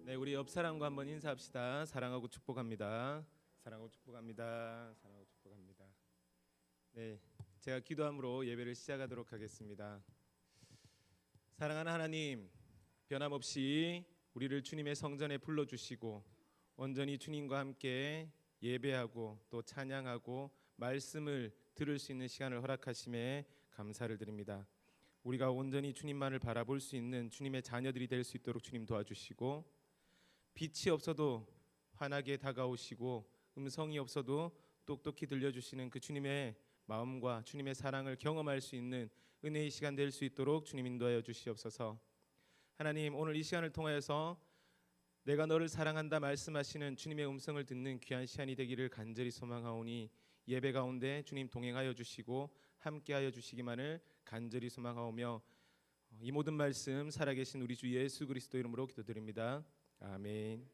네, 우리 옆 사람과 한번 인사합시다. 사랑하고 축복합니다. 사랑하고 축복합니다. 사랑하고 축복합니다. 네, 제가 기도함으로 예배를 시작하도록 하겠습니다. 사랑하는 하나님, 변함없이 우리를 주님의 성전에 불러주시고 온전히 주님과 함께 예배하고 또 찬양하고 말씀을 들을 수 있는 시간을 허락하심에 감사를 드립니다. 우리가 온전히 주님만을 바라볼 수 있는 주님의 자녀들이 될 수 있도록 주님 도와주시고, 빛이 없어도 환하게 다가오시고 음성이 없어도 똑똑히 들려주시는 그 주님의 마음과 주님의 사랑을 경험할 수 있는 은혜의 시간 될 수 있도록 주님 인도하여 주시옵소서. 하나님, 오늘 이 시간을 통하여서 내가 너를 사랑한다 말씀하시는 주님의 음성을 듣는 귀한 시간이 되기를 간절히 소망하오니, 예배 가운데 주님 동행하여 주시고 함께하여 주시기만을 간절히 소망하오며, 이 모든 말씀 살아계신 우리 주 예수 그리스도 이름으로 기도드립니다. 아멘.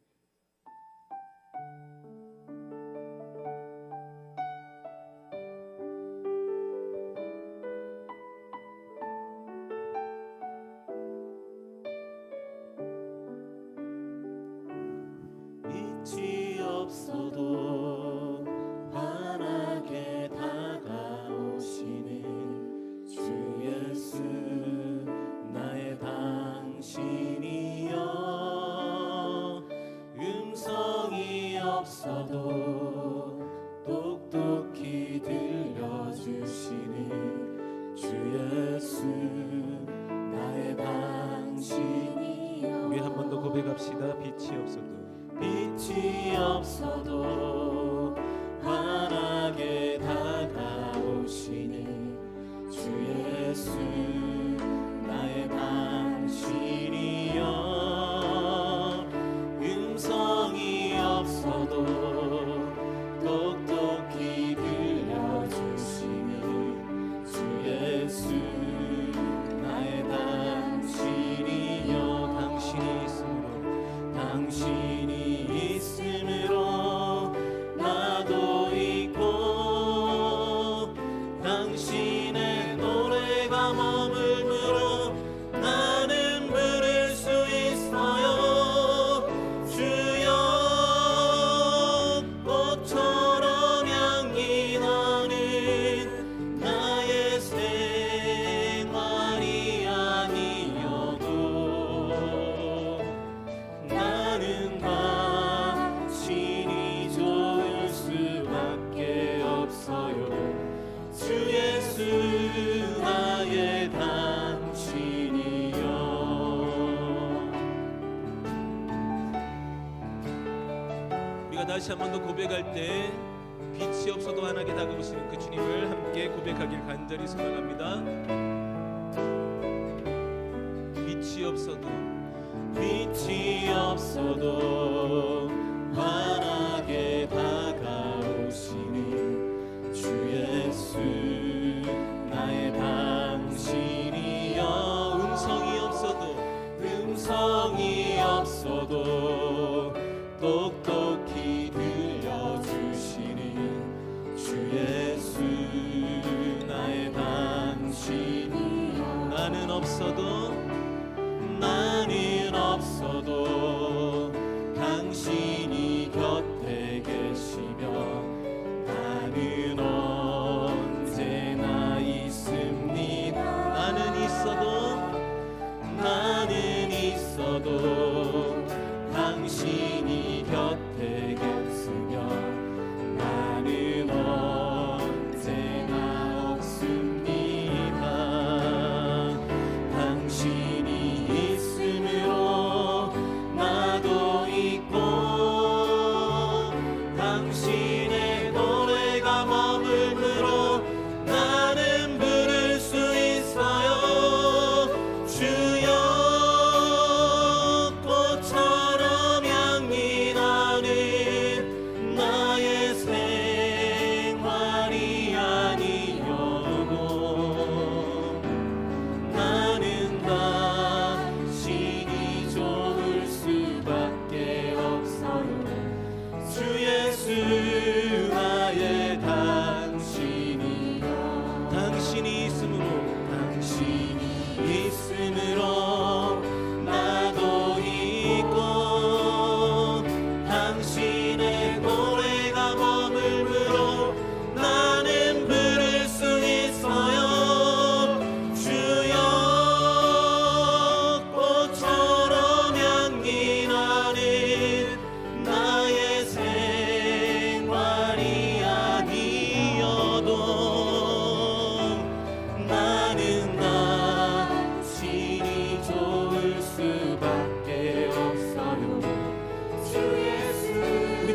빛이 없어도 환하게 다가오시는 주 예수, 나의 당신이여. 음성이 없어도 똑똑히 들려주시는 주 예수, 나의 당신이여. 우리 한 번 더 고백합시다. 빛이 없어도 환하게 다가오시는 주 예수, 나의 당신이여. 음성이 없어도 똑똑히 들려주시는 주 예수, 나의 당신이여. 당신이 있음으로 나도 있고, 당신의 노래가 머물므로 나는 부를 수 있어요. 주여, 꽃처럼 향기 나는 나의 생활이 아니어도 나는 당신이 좋을 수밖에 없어요. 주 예수, 나의 당신이여. 우리가 다시 한 번 더 고백할 때 빛이 없어도 환하게 다가오시는 그 주님을 함께 고백하길 간절히 소망합니다. 빛이 없어도 환하게 다가오시는 주 예수, 나의 당신이여. 음성이 없어도 똑똑히 들려주시는 주 예수, 나의 당신이여. 나는 없어도 당신이 곁에 계시며 나는 언제나 있습니다. 나는 있어도 당신이 곁에 계시며 나는 언제나 없습니다. 당신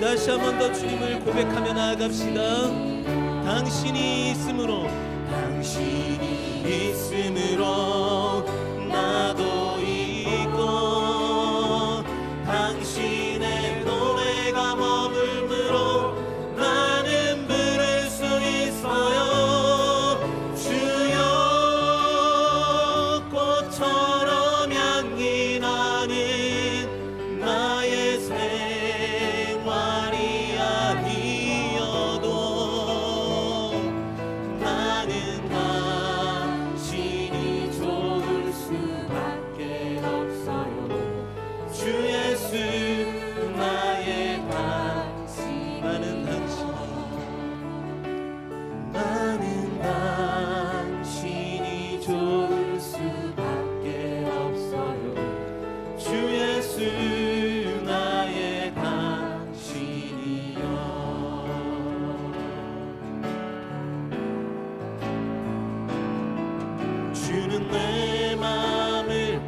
다시 한 번 더 주님을 고백하며 나아갑시다. 당신이 있으므로 나도 있고 당신의 노래가 머물므로 나는 부를 수 있어요. 주여 꽃처럼 향기 나는 나의 생활이 아니어도 나는 당신이 좋을 수밖에 없어요. 주 예수 나의 당신 나는 당신이 좋을 수밖에 없어요. 주 예수 나의 당신이여. 주는 내 맘을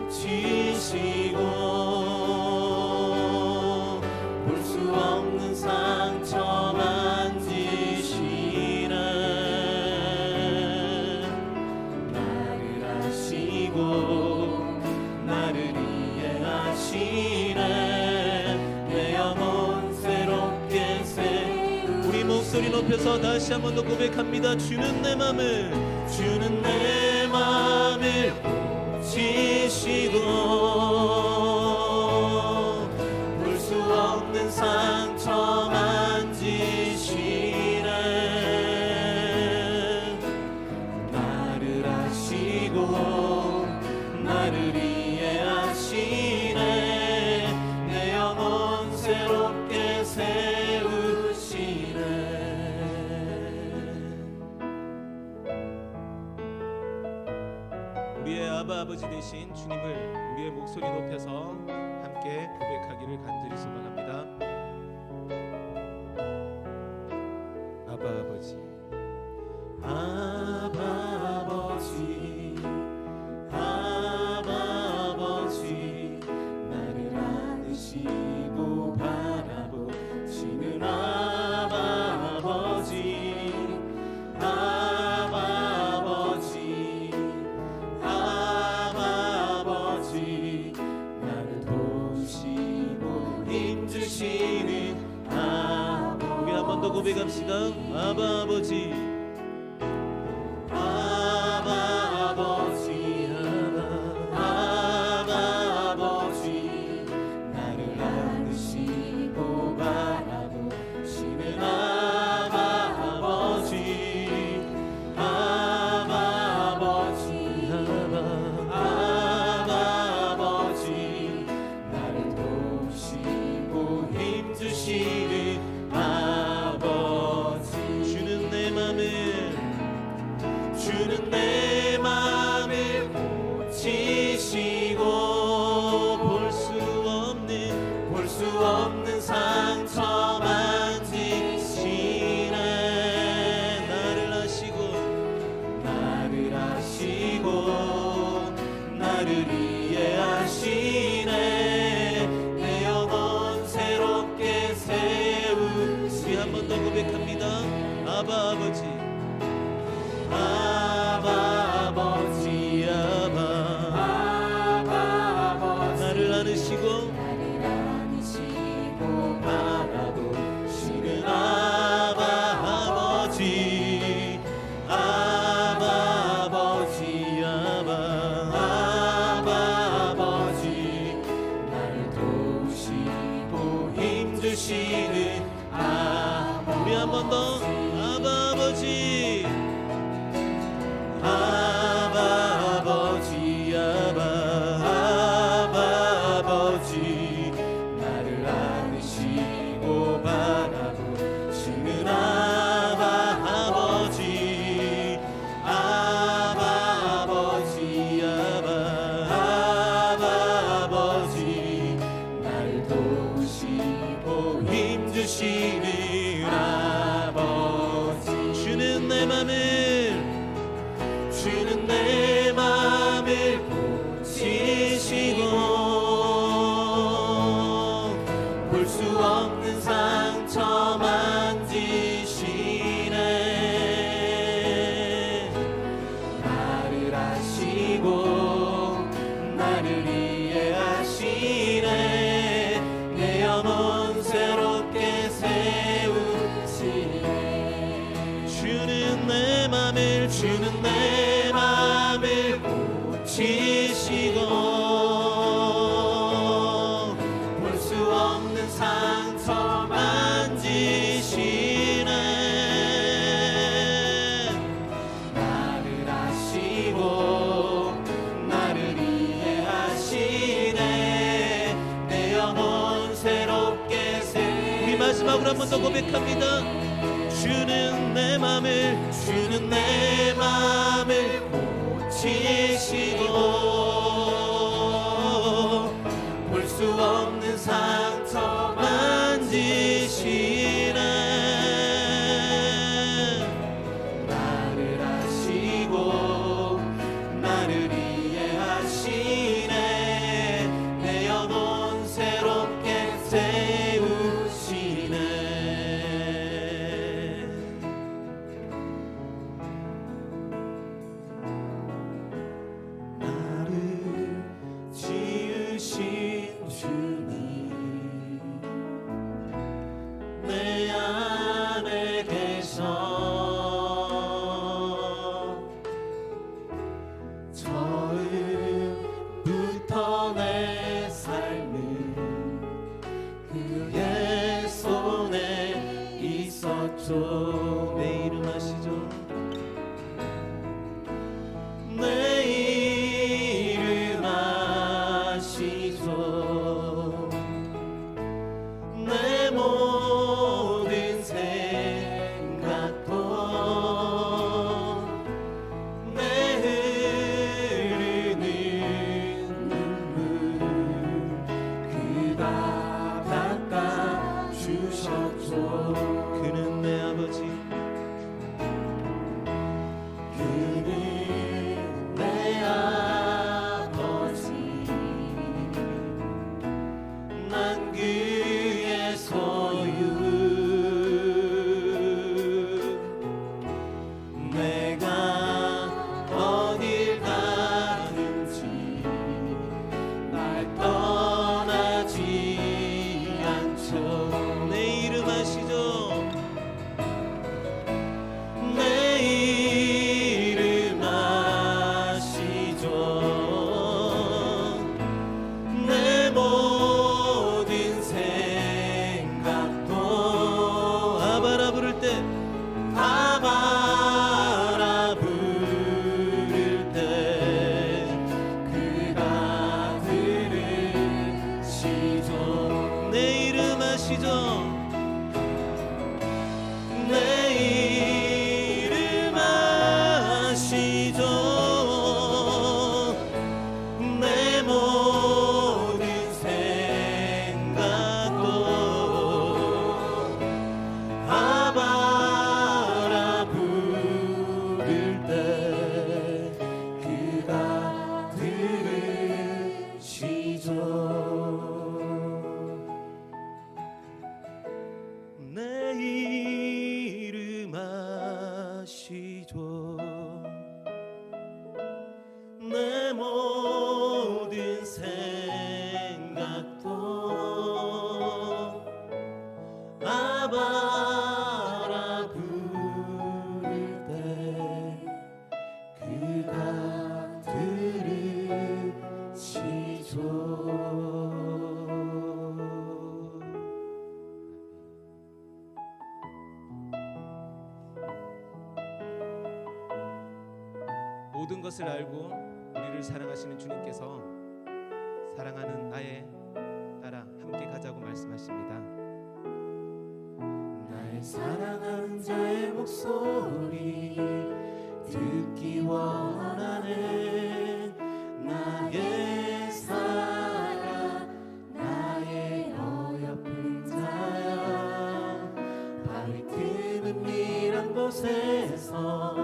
고치시고 볼 수 없는 상처 만지시네. 나를 아시고 나를 이해하시네. 내 영혼 새롭게 우리 목소리 높여서 다시 한 번 더 고백합니다. 주는 내 맘을 고치시고 볼 수 없는 상처 만지시네. 나를 아시고 나를 이해하시네. 내 영혼 새롭게 세우시네. 우리의 아바 아버지 되신 주님을 우리의 목소리 높여서 함께 고백하기를 간절히 소망합니다. 아바 아버지, 아바 아버지, 아바 아버지, 나를 안으시고 바라보시는 아바 아버지, 아바 아버지, 아바 아버지, 나를 도우시고 힘주시는 아버지. 우리 한 번 더 고백합시다. 아바 아버지, 아바 아버지, 아바 아버지, 나를 안으시고 바라보시는 아바 아버지, 아바 아버지, 아바 아버지, 나를 도우시고 힘주시는 아버지. 주는 내 맘을 고치시고 볼 수 없는 상처 만지시네. 나를 아시고 나를 이해하시네. 내 영혼 새롭게 세우시. 한 번 더 고백합니다. 아바 아버지, 아바 아버지, 아바 아버지, 나를 안으시고 바라보시는 아바 아버지, 아바 아버지, 아바 아버지, 나를 도우시고 힘주시는 아버지. 우리 한 번 더. 아바 아버지, 아바 아버지, 아바 아버지, 나를 안으시고 바라보시는 아바 아버지, 아바 아버지, 아바 아버지, 나를 도우시고 힘주시는 아버지. 마지막으로 한 번 더 고백합니다. 주는 내 맘을 고치시고 볼 수 없는 상처 만지시네. 나를 아시고 나를 이해하시네. 내 영혼 새롭게 세우시네. 나를 지으신 주님 내 안에 계셔. 처음부터 내 삶은 그의 손에 있었죠. 내 이름 아시죠? 내 이름 아시죠? 내 모든 생각도 내 흐르는 눈물 그다 닦아 주셨죠. 그는 내 아버지, 그는 내 아버지, 난 그의 소유. 내가 어딜 가든지 날 떠나지 않죠. 내 이름 아시죠? 내 이름 아시죠? 내 모든 생각도 아바라 부를 때 아바라 부를 때 그가 들으시죠. 내 이름 아시죠? 내 이름 아시죠? 내 모든 생각도 아바라 부를 때 그가 들으시죠. 내 이름 아시죠? 내 모든 생각도 아바라 부를 때 그가 들으시죠. 모든 것을 알고 우리를 사랑하시는 주님께서 사랑하는 나의 따라 함께 가자고 말씀하십니다. 나의 사랑하는 자의 목소리 듣기 원하네. 나의 사랑 나의 어여쁜 자야. 발이 틈은 미란 곳에서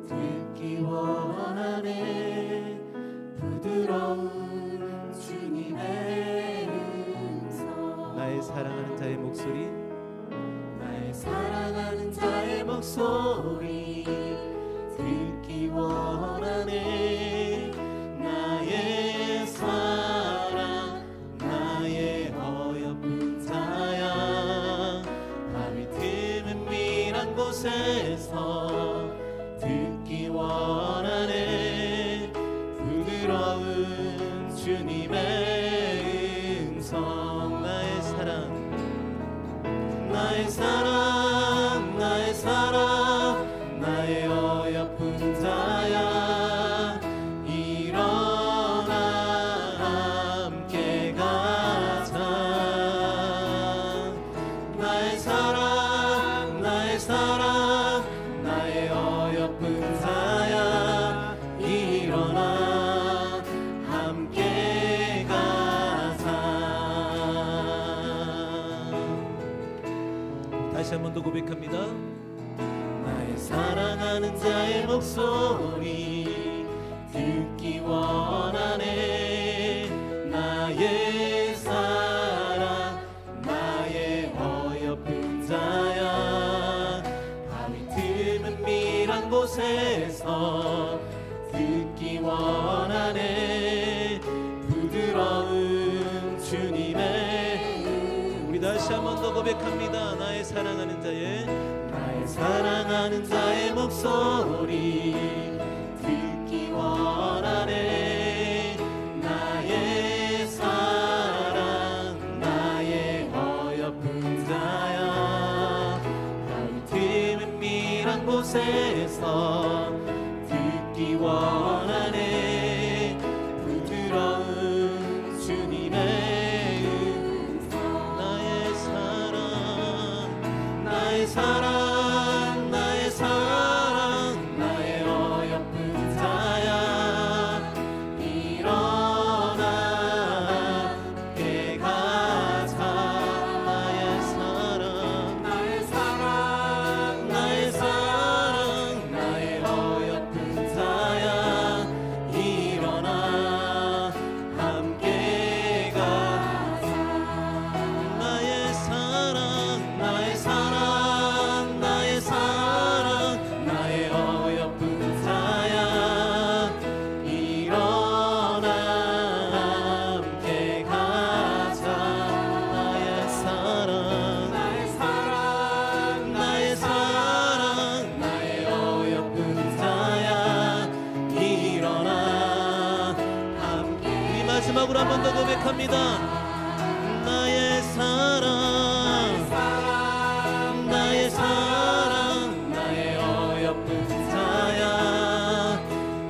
듣기 원하네. 부드러운 주님의 음성. 나의 사랑하는 자의 목소리, 나의 사랑하는 자의 목소리 듣기 원하네. 나의 사랑 나의 어여쁜 자야. 밤이 틈은 미란 곳에서 듣기 원하네. 부드러운 주님의 음성. 나의 사랑 나의 사랑 나의 사랑 나의 어여쁜 자야. 일어나 함께 가자. 나의 다시 한 번 더 고백합니다. 나의 사랑하는 자의 목소리 듣기 원하네. 나의 사랑 나의 어여쁜 자야. 밤이 드문 미란 곳에서 듣기 원하네. 부드러운 주님의 우리 다시 한 번 더 고백합니다. 나의 사랑하는 자의 목소리 듣기 원하네. 나의 사랑 나의 어여쁜 자야. 밤이 드문 미란 곳에서 듣기 원하네. 부드러운 주님의 나의 사랑 나의 어여쁜 자야. 일어나 함께 가자. 나의 사랑 나의 어여쁜 자야. 일어나 함께 가자. 나의 사랑 나의 어여쁜 자야. 일어나 함께 가자. 나의 사랑 나의 어여쁜 자야. 일어나 함께. 우리 마지막으로 한 번 더 고백합니다. 나의 사랑 나의 어여쁜 자야.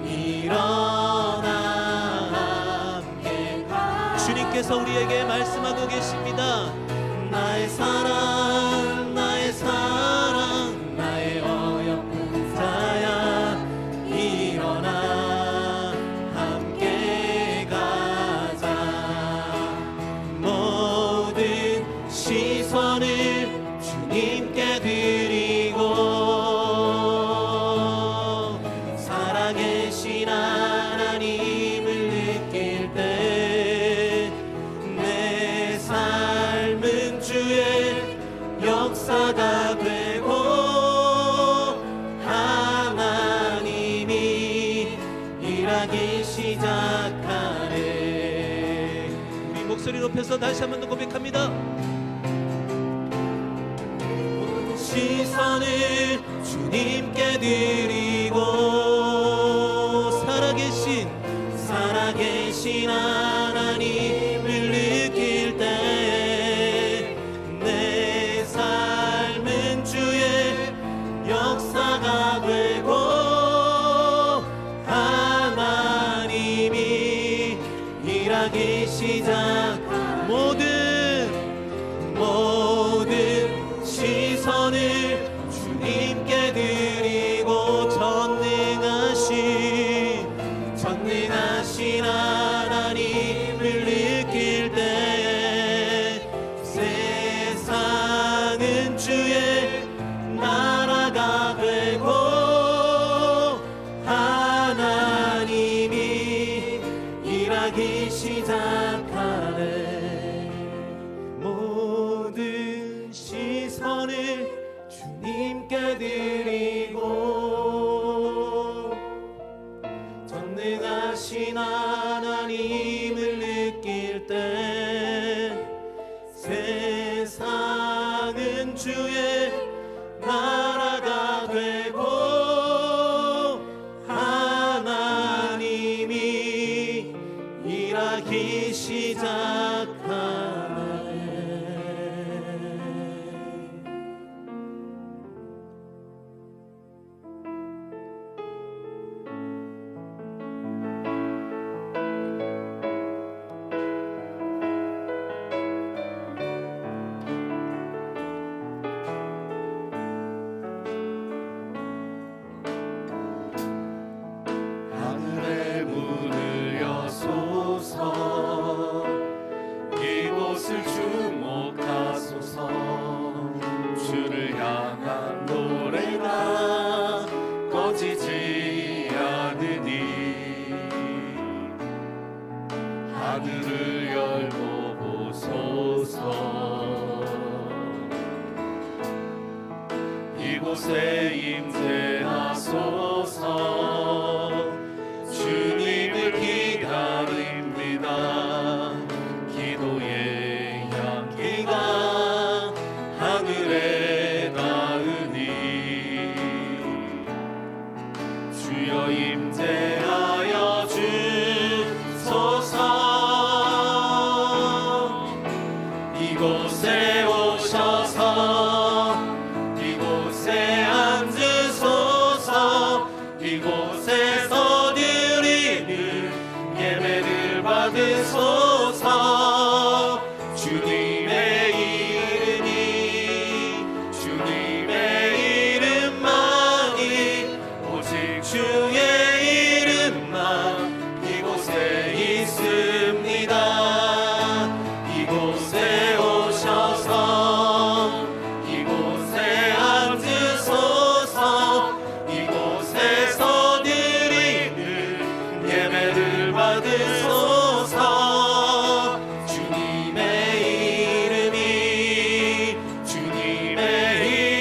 일어나 함께 가자. 주님께서 우리에게 말씀하고 계십니다. 나의 사랑 나의 어여쁜 자야. 일어나 함께 가자. 모든 시선을 주님께 드리고 살아계신 하나님을 느낄 때 내 삶은 주의 역사가 되고 하나님이 일하기 시작하네. 우리 목소리 높여서 다시 한 번 더 고백합니다. 시선을 주님께 드리고 살아계신 하나님을 느낄 때 내 삶은 주의 역사가 되고 하나님이 일하기 시작한 모든 시선을 주님께 드리고 전능하신 하나님을 느낄 때 세상은 주의 나라가 되고 하나님이 일하기 시작하네. 모든 시선을 주님께 드리고 전능하신 하나님을 느낄 때 세상은 주의 나라가 되고 하나님이 일하기 시작하네. 하늘의 문을 여소서 이곳을 주목하소서. 주를 향한 노래가 꺼지지 않으니 하늘을 열고 보소서. 이곳에 임재하소서. 주님을 기다립니다. 기도의 향기가 하늘에 닿으니 주여 임재하여 주소서. 이곳에 오셔서 이곳에 앉으소서. 이곳에서 드리는 예배를 받으소서. 주님의 이름만이 오직 주의 이름만 이곳에 있습니다. 이곳에 오셔서 이곳에 앉으소서. 이곳에서 드리는 예배를 받으소서. 주님의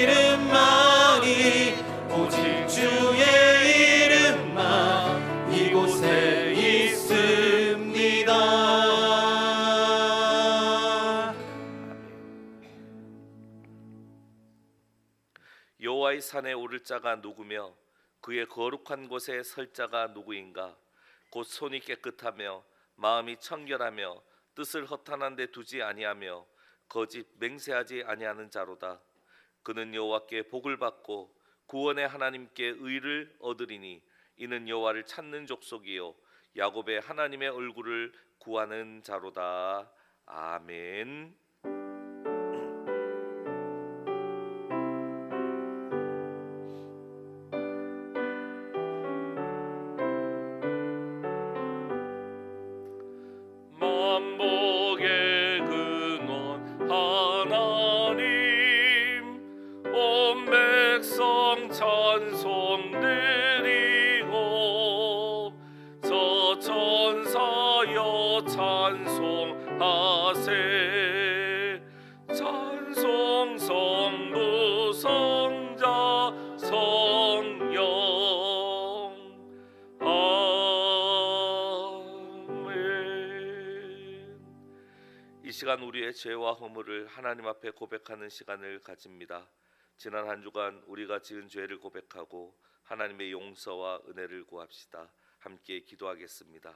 이름만이 오직 주의 이름만 이곳에 있습니다. 여호와의 산에 오를 자가 누구며 그의 거룩한 곳에 설 자가 누구인가? 곧 손이 깨끗하며 마음이 청결하며 뜻을 허탄한 데 두지 아니하며 거짓 맹세하지 아니하는 자로다. 그는 여호와께 복을 받고 구원의 하나님께 의를 얻으리니 이는 여호와를 찾는 족속이요 야곱의 하나님의 얼굴을 구하는 자로다. 아멘. 만복의 근원 하나님 온 백성 찬송 드리고 저 천사여 찬송하세. 찬송 성부 성자 성령. 이 시간 우리의 죄와 허물을 하나님 앞에 고백하는 시간을 가집니다. 지난 한 주간 우리가 지은 죄를 고백하고 하나님의 용서와 은혜를 구합시다. 함께 기도하겠습니다.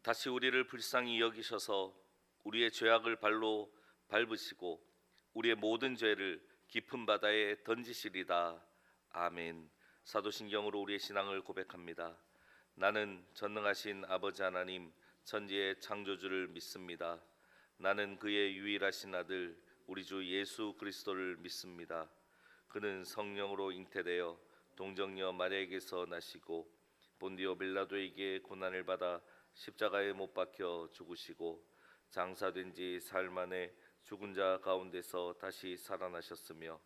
다시 우리를 불쌍히 여기셔서 우리의 죄악을 발로 밟으시고 우리의 모든 죄를 깊은 바다에 던지시리다. 아멘. 사도신경으로 우리의 신앙을 고백합니다. 나는 전능하신 아버지 하나님 천지의 창조주를 믿습니다. 나는 그의 유일하신 아들 우리 주 예수 그리스도를 믿습니다. 그는 성령으로 잉태되어 동정녀 마리아에게서 나시고 본디오 빌라도에게 고난을 받아 십자가에 못 박혀 죽으시고 장사된 지 사흘 만에 죽은 자 가운데서 다시 살아나셨으며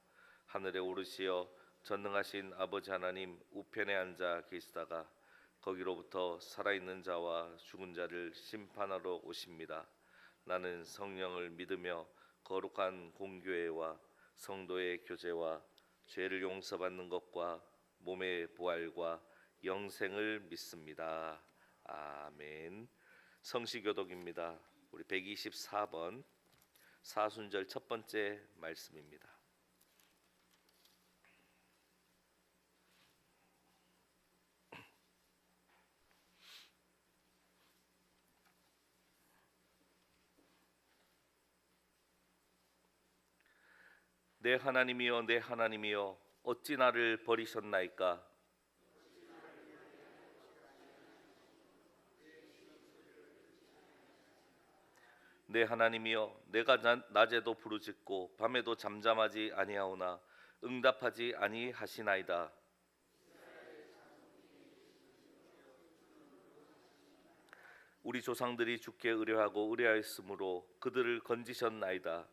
하늘에 오르시어 전능하신 아버지 하나님 우편에 앉아 계시다가 거기로부터 살아있는 자와 죽은 자를 심판하러 오십니다. 나는 성령을 믿으며 거룩한 공교회와 성도의 교제와 죄를 용서받는 것과 몸의 부활과 영생을 믿습니다. 아멘. 성시교독입니다. 우리 124번 사순절 첫 번째 말씀입니다. 내 하나님이여 내 하나님이여 어찌 나를 버리셨나이까. 내 하나님이여 내가 낮에도 부르짖고 밤에도 잠잠하지 아니하오나 응답하지 아니하시나이다. 우리 조상들이 주께 의뢰하고 의뢰하였으므로 그들을 건지셨나이다.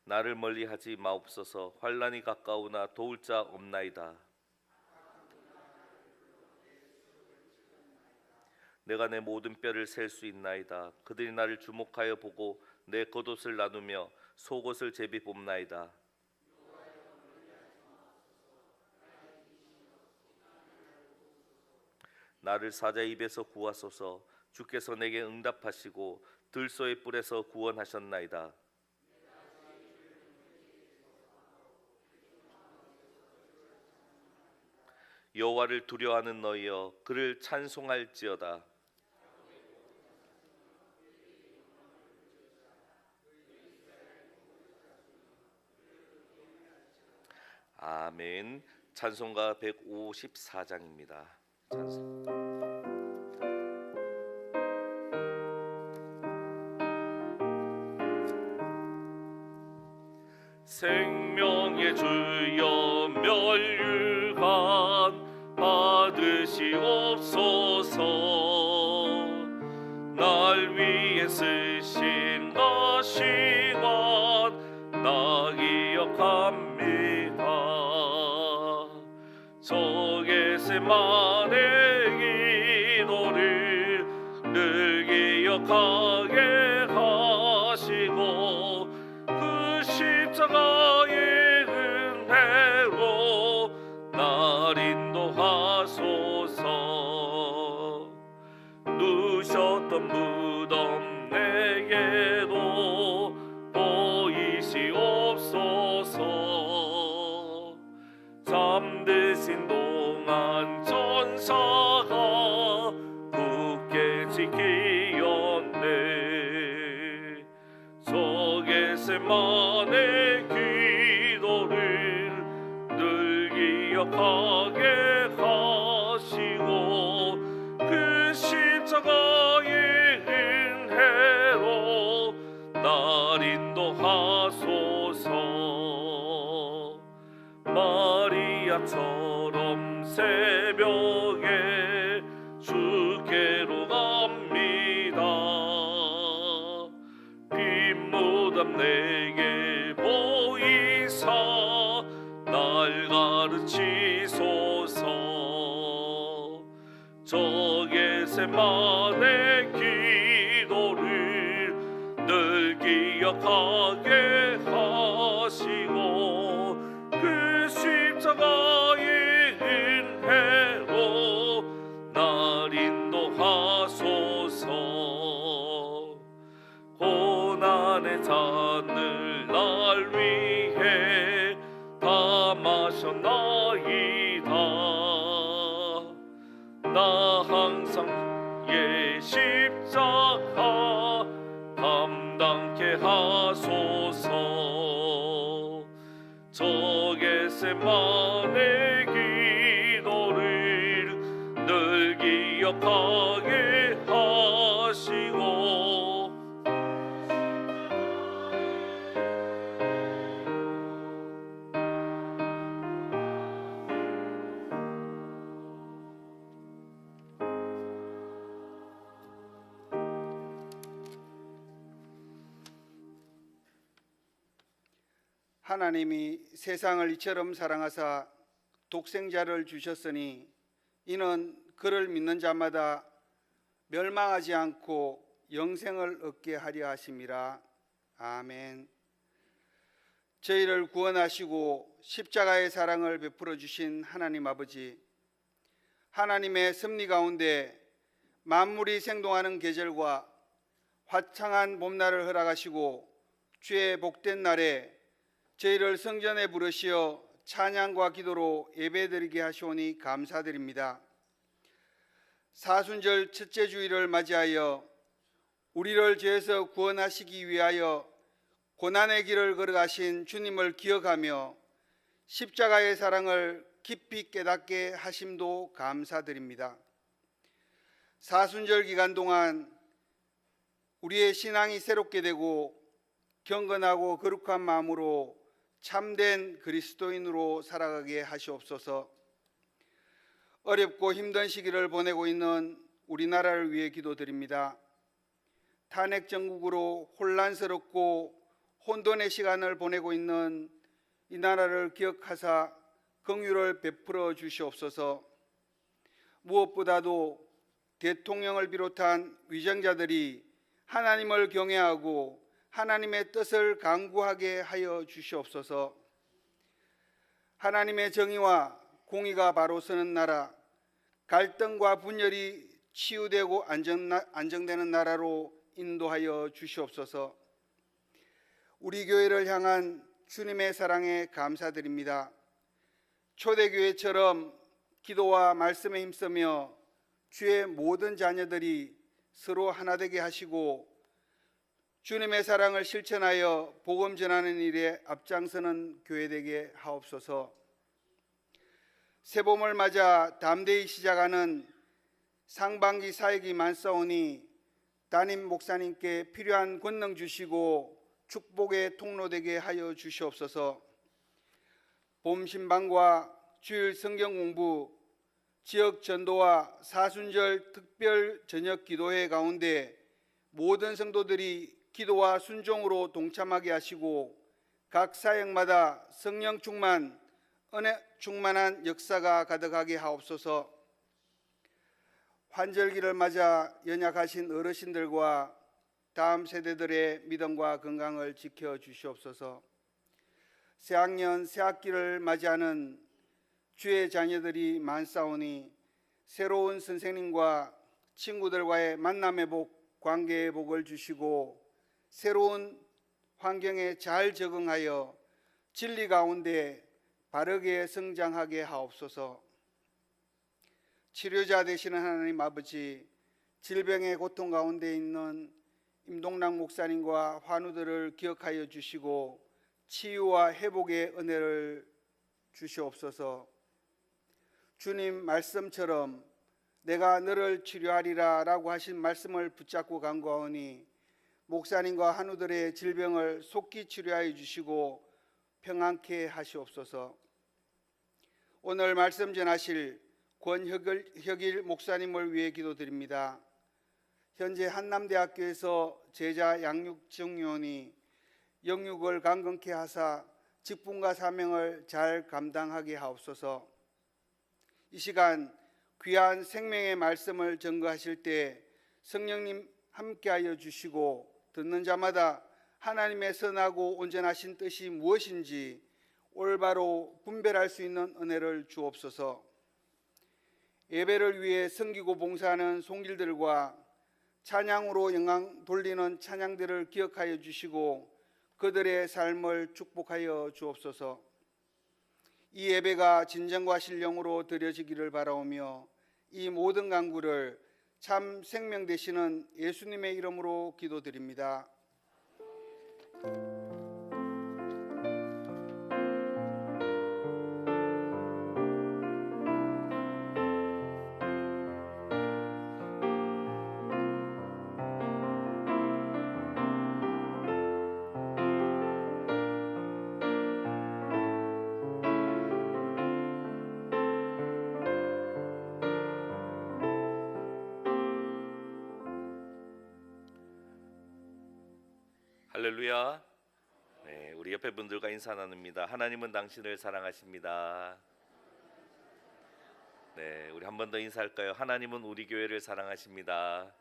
나를 멀리하지 마옵소서. 환난이 가까우나 도울 자 없나이다. 내가 내 모든 뼈를 셀 수 있나이다. 그들이 나를 주목하여 보고 내 겉옷을 나누며 속옷을 제비 뽑나이다. 나를 사자의 입에서 구하소서. 주께서 내게 응답하시고 들소의 뿔에서 구원하셨나이다. 여호와를 두려워하는 너희여 그를 찬송할지어다. 아멘. 찬송가 154장입니다. 찬송. 생명의 주여 멸류관 받으시옵소서. 날 위해 쓰신 가시관 나 기억합니다. 저 겟세마네 기도를 늘 기억하게 하시고 그 십자가의 은혜로 날 인도하소서. 누셨던 무덤 내게도 보이시옵소서. 잠드신 동안 천사가 굳게 지키었네. 저 겟세마네 기도를 늘 기억하게 하시고 그 십자가의 은혜로 날 인도하소서. 마리아처럼 새벽에 주께로 갑니다. 빈 무덤 내게 보이사 날 가르치소서. 저 겟세마네 기도를 늘 기억하게 하시고 그 십자가의 은혜로 날 인도하소서. 고난의 잔을 날 위해 다 마셨나이다. 나 항상 예 십자가 감당케 하소서. 저 겟세마네 기도를 늘 기억하게 하시고 하나님이 세상을 이처럼 사랑하사 독생자를 주셨으니 이는 그를 믿는 자마다 멸망하지 않고 영생을 얻게 하려 하심이라. 아멘. 저희를 구원하시고 십자가의 사랑을 베풀어 주신 하나님 아버지, 하나님의 섭리 가운데 만물이 생동하는 계절과 화창한 봄날을 허락하시고 주의 복된 날에 저희를 성전에 부르시어 찬양과 기도로 예배드리게 하시오니 감사드립니다. 사순절 첫째 주일을 맞이하여 우리를 죄에서 구원하시기 위하여 고난의 길을 걸어가신 주님을 기억하며 십자가의 사랑을 깊이 깨닫게 하심도 감사드립니다. 사순절 기간 동안 우리의 신앙이 새롭게 되고 경건하고 거룩한 마음으로 참된 그리스도인으로 살아가게 하시옵소서. 어렵고 힘든 시기를 보내고 있는 우리나라를 위해 기도드립니다. 탄핵 정국으로 혼란스럽고 혼돈의 시간을 보내고 있는 이 나라를 기억하사 긍휼을 베풀어 주시옵소서. 무엇보다도 대통령을 비롯한 위정자들이 하나님을 경외하고 하나님의 뜻을 강구하게 하여 주시옵소서. 하나님의 정의와 공의가 바로 서는 나라, 갈등과 분열이 치유되고 안정되는 나라로 인도하여 주시옵소서. 우리 교회를 향한 주님의 사랑에 감사드립니다. 초대교회처럼 기도와 말씀에 힘쓰며 주의 모든 자녀들이 서로 하나 되게 하시고 주님의 사랑을 실천하여 복음 전하는 일에 앞장서는 교회 되게 하옵소서. 새봄을 맞아 담대히 시작하는 상반기 사역이 많사오니 담임 목사님께 필요한 권능 주시고 축복의 통로 되게 하여 주시옵소서. 봄 신방과 주일 성경 공부, 지역 전도와 사순절 특별 저녁 기도회 가운데 모든 성도들이 기도와 순종으로 동참하게 하시고 각 사역마다 성령 충만, 은혜 충만한 역사가 가득하게 하옵소서. 환절기를 맞아 연약하신 어르신들과 다음 세대들의 믿음과 건강을 지켜 주시옵소서. 새학년 새학기를 맞이하는 주의 자녀들이 많사오니 새로운 선생님과 친구들과의 만남의 복, 관계의 복을 주시고 새로운 환경에 잘 적응하여 진리 가운데 바르게 성장하게 하옵소서. 치료자 되시는 하나님 아버지, 질병의 고통 가운데 있는 임동락 목사님과 환우들을 기억하여 주시고 치유와 회복의 은혜를 주시옵소서. 주님 말씀처럼 내가 너를 치료하리라 라고 하신 말씀을 붙잡고 간구하오니 목사님과 환우들의 질병을 속히 치료하여 주시고 평안케 하시옵소서. 오늘 말씀 전하실 권혁일 목사님을 위해 기도드립니다. 현재 한남대학교에서 제자 양육 정요원이 영육을 강건케 하사 직분과 사명을 잘 감당하게 하옵소서. 이 시간 귀한 생명의 말씀을 전거하실 때 성령님 함께하여 주시고 듣는 자마다 하나님의 선하고 온전하신 뜻이 무엇인지 올바로 분별할 수 있는 은혜를 주옵소서. 예배를 위해 섬기고 봉사하는 손길들과 찬양으로 영광 돌리는 찬양들을 기억하여 주시고 그들의 삶을 축복하여 주옵소서. 이 예배가 진정과 신령으로 드려지기를 바라오며 이 모든 간구를 참 생명 되시는 예수님의 이름으로 기도드립니다. 할렐루야. 네, 우리 옆에 분들과 인사 나눕니다. 하나님은 당신을 사랑하십니다. 네, 우리 한 번 더 인사할까요? 하나님은 우리 교회를 사랑하십니다.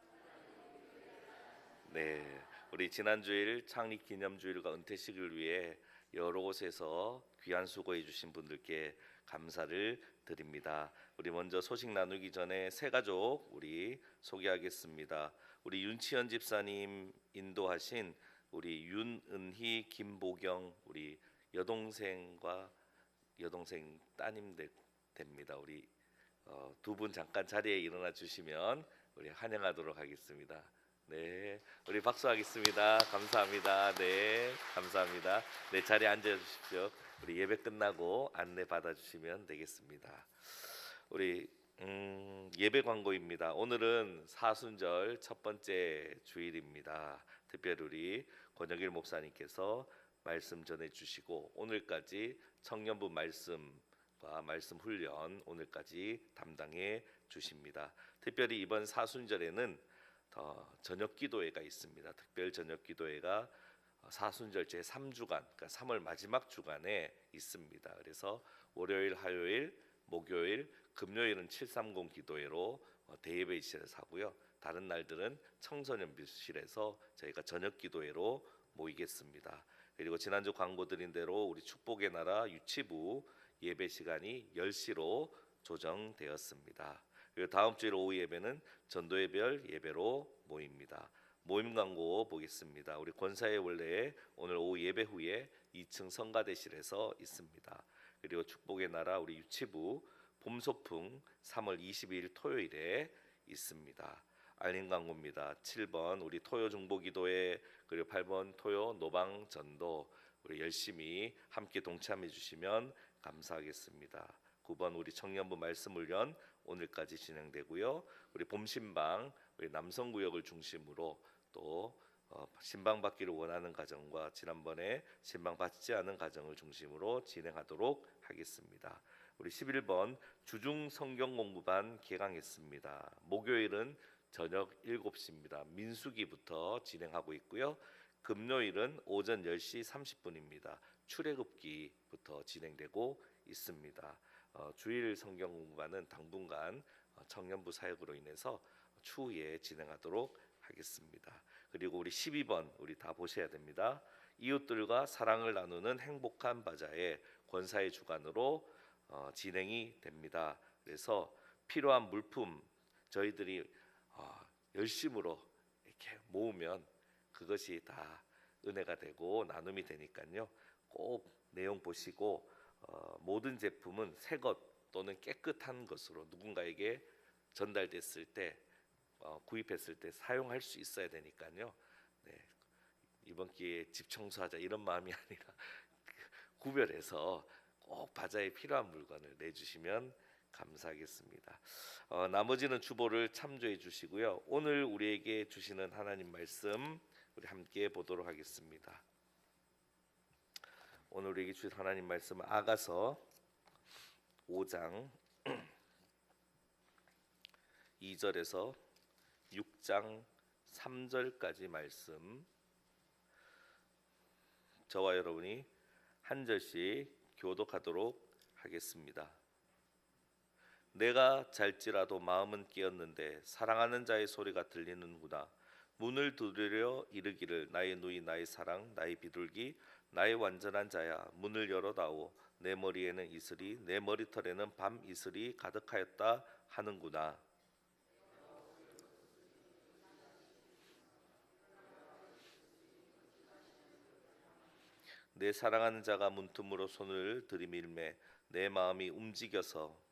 네, 우리 지난 주일 창립 기념주일과 은퇴식을 위해 여러 곳에서 귀한 수고해 주신 분들께 감사를 드립니다. 우리 먼저 소식 나누기 전에 세 가족 우리 소개하겠습니다. 우리 윤치현 집사님 인도하신 우리 윤은희, 김보경 우리 여동생과 여동생 따님 됩니다. 우리 두 분 잠깐 자리에 일어나 주시면 우리 환영하도록 하겠습니다. 네, 우리 박수하겠습니다. 감사합니다. 네, 감사합니다. 네, 자리에 앉아 주십시오. 우리 예배 끝나고 안내 받아 주시면 되겠습니다. 우리 예배 광고입니다. 오늘은 사순절 첫 번째 주일입니다. 특별히 우리 권혁일 목사님께서 말씀 전해 주시고 오늘까지 청년부 말씀과 말씀 훈련 오늘까지 담당해 주십니다. 특별히 이번 사순절에는 저녁 기도회가 있습니다. 특별 저녁 기도회가 사순절 제 3주간, 그러니까 3월 마지막 주간에 있습니다. 그래서 월요일, 화요일, 목요일, 금요일은 730 기도회로 대예배실에서 하고요. 다른 날들은 청소년부실에서 저희가 저녁 기도회로 모이겠습니다. 그리고 지난주 광고 드린 대로 우리 축복의 나라 유치부 예배 시간이 10시로 조정되었습니다. 그리고 다음 주일 오후 예배는 전도의별 예배로 모입니다. 모임 광고 보겠습니다. 우리 권사의 원래 오늘 오후 예배 후에 2층 성가대실에서 있습니다. 그리고 축복의 나라 우리 유치부 봄소풍 3월 22일 토요일에 있습니다. 알림 광고입니다. 7번 우리 토요 중보기도회 그리고 8번 토요 노방 전도 우리 열심히 함께 동참해 주시면 감사하겠습니다. 9번 우리 청년부 말씀 훈련 오늘까지 진행되고요. 우리 봄신방 우리 남성구역을 중심으로 또 신방 받기를 원하는 가정과 지난번에 신방 받지 않은 가정을 중심으로 진행하도록 하겠습니다. 우리 11번 주중 성경 공부반 개강했습니다. 목요일은 저녁 7시입니다. 민수기부터 진행하고 있고요. 금요일은 오전 10시 30분입니다. 출애굽기부터 진행되고 있습니다. 주일 성경 공부반은 당분간 청년부 사역으로 인해서 추후에 진행하도록 하겠습니다. 그리고 우리 12번 우리 다 보셔야 됩니다. 이웃들과 사랑을 나누는 행복한 바자회 권사의 주관으로 진행이 됩니다. 그래서 필요한 물품 저희들이 열심으로 이렇게 모으면 그것이 다 은혜가 되고 나눔이 되니까요. 꼭 내용 보시고 모든 제품은 새 것 또는 깨끗한 것으로 누군가에게 전달됐을 때 구입했을 때 사용할 수 있어야 되니까요. 네, 이번 기회에 집 청소하자 이런 마음이 아니라 구별해서 꼭 바자에 필요한 물건을 내주시면 감사하겠습니다. 나머지는 주보를 참조해 주시고요. 오늘 우리에게 주시는 하나님 말씀 우리 함께 보도록 하겠습니다. 오늘 우리에게 주신 하나님 말씀은 아가서 5장 2절에서 6장 3절까지 말씀 저와 여러분이 한 절씩 교독하도록 하겠습니다. 내가 잘지라도 마음은 깨었는데 사랑하는 자의 소리가 들리는구나. 문을 두드려 이르기를 나의 누이 나의 사랑 나의 비둘기 나의 완전한 자야 문을 열어다오. 내 머리에는 이슬이 내 머리털에는 밤 이슬이 가득하였다 하는구나. 내 사랑하는 자가 문틈으로 손을 들이밀매 내 마음이 움직여서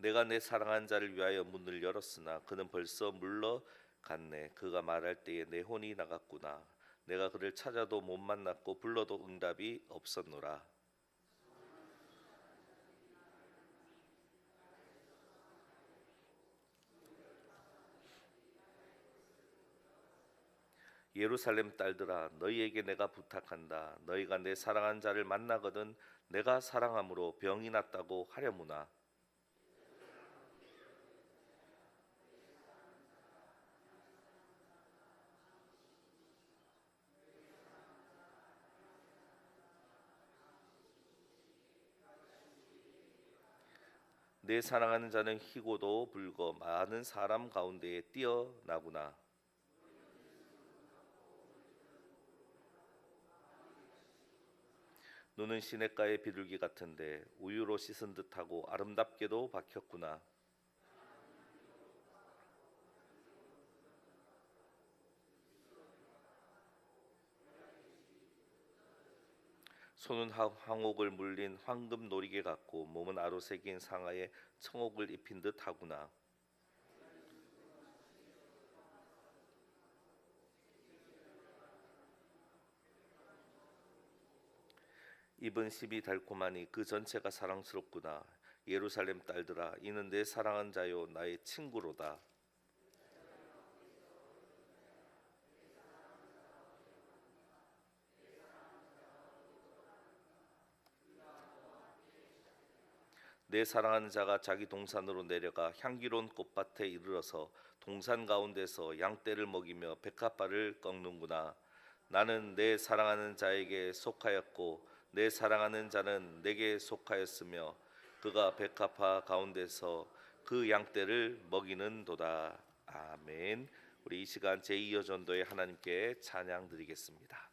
내가 내 사랑한 자를 위하여 문을 열었으나 그는 벌써 물러갔네. 그가 말할 때에 내 혼이 나갔구나. 내가 그를 찾아도 못 만났고 불러도 응답이 없었노라. 예루살렘 딸들아 너희에게 내가 부탁한다. 너희가 내 사랑한 자를 만나거든 내가 사랑함으로 병이 났다고 하려무나. 내 사랑하는 자는 희고도 불고 많은 사람 가운데에 뛰어나구나. 눈은 시냇가의 비둘기 같은데 우유로 씻은 듯하고 아름답게도 박혔구나. 손은 황옥을 물린 황금 놀이개 같고 몸은 아로새긴 상아에 청옥을 입힌 듯하구나. 입은 씹이 달콤하니 그 전체가 사랑스럽구나. 예루살렘 딸들아, 이는 내 사랑한 자요 나의 친구로다. 내 사랑하는 자가 자기 동산으로 내려가 향기로운 꽃밭에 이르러서 동산 가운데서 양떼를 먹이며 백합화를 꺾는구나. 나는 내 사랑하는 자에게 속하였고 내 사랑하는 자는 내게 속하였으며 그가 백합화 가운데서 그 양떼를 먹이는도다. 아멘. 우리 이 시간 제2여전도에 하나님께 찬양 드리겠습니다.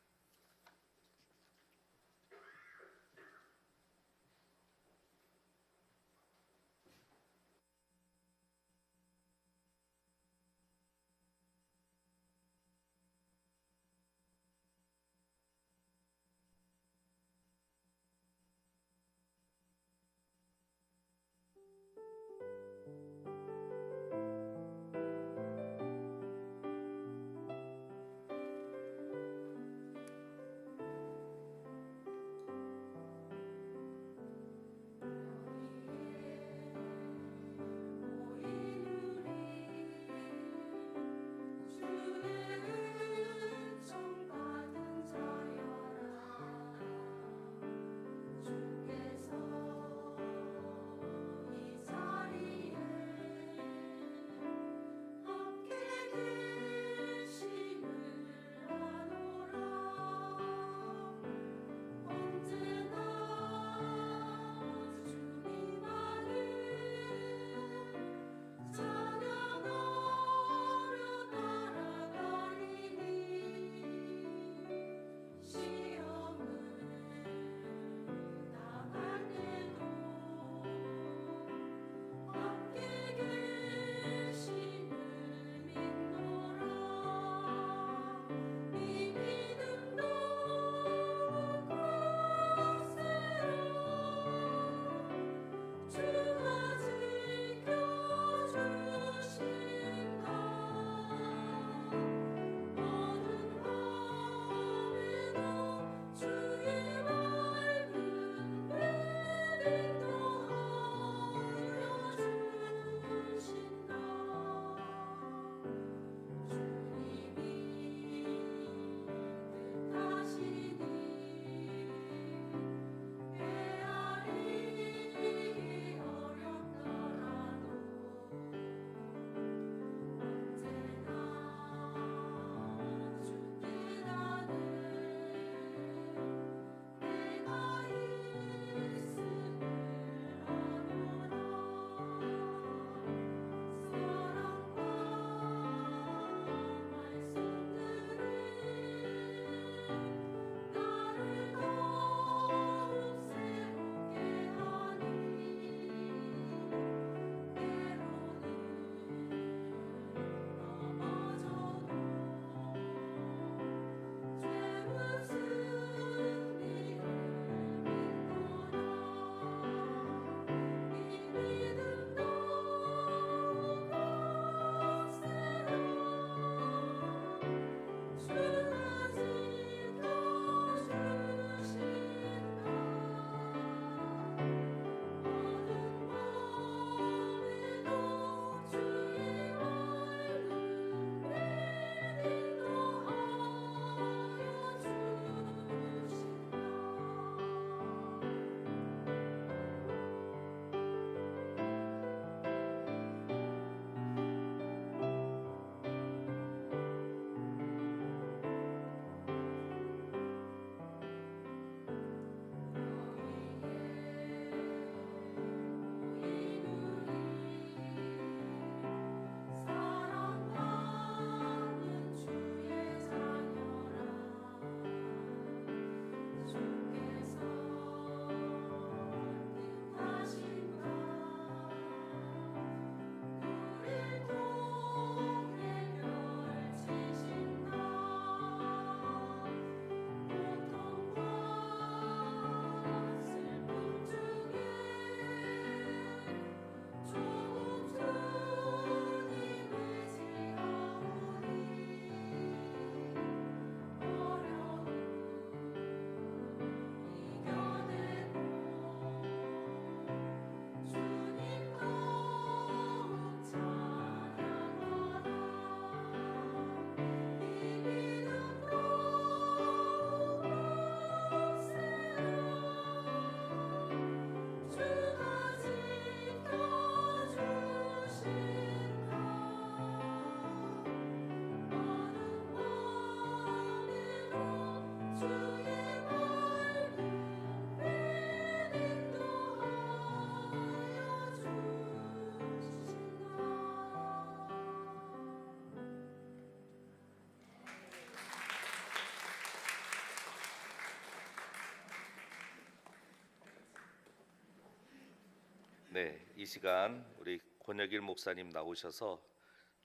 이 시간 우리 권혁일 목사님 나오셔서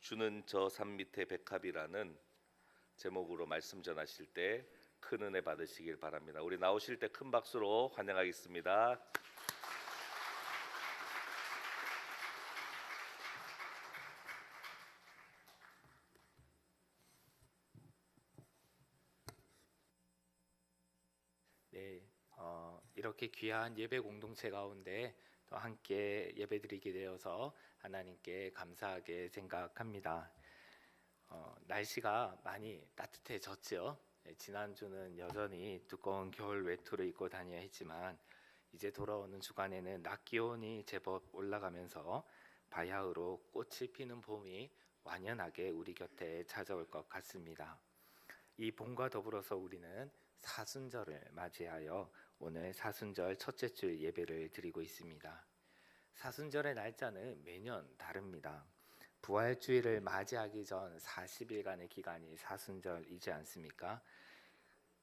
주는 저 산 밑에 백합이라는 제목으로 말씀 전하실 때 큰 은혜 받으시길 바랍니다. 우리 나오실 때 큰 박수로 환영하겠습니다. 네, 이렇게 귀한 예배 공동체 가운데 또 함께 예배드리게 되어서 하나님께 감사하게 생각합니다. 날씨가 많이 따뜻해졌죠. 네, 지난주는 여전히 두꺼운 겨울 외투를 입고 다녀야 했지만 이제 돌아오는 주간에는 낮 기온이 제법 올라가면서 바야흐로 꽃이 피는 봄이 완연하게 우리 곁에 찾아올 것 같습니다. 이 봄과 더불어서 우리는 사순절을 맞이하여 오늘 사순절 첫째 주 예배를 드리고 있습니다. 사순절의 날짜는 매년 다릅니다. 부활주일을 맞이하기 전 40일간의 기간이 사순절이지 않습니까?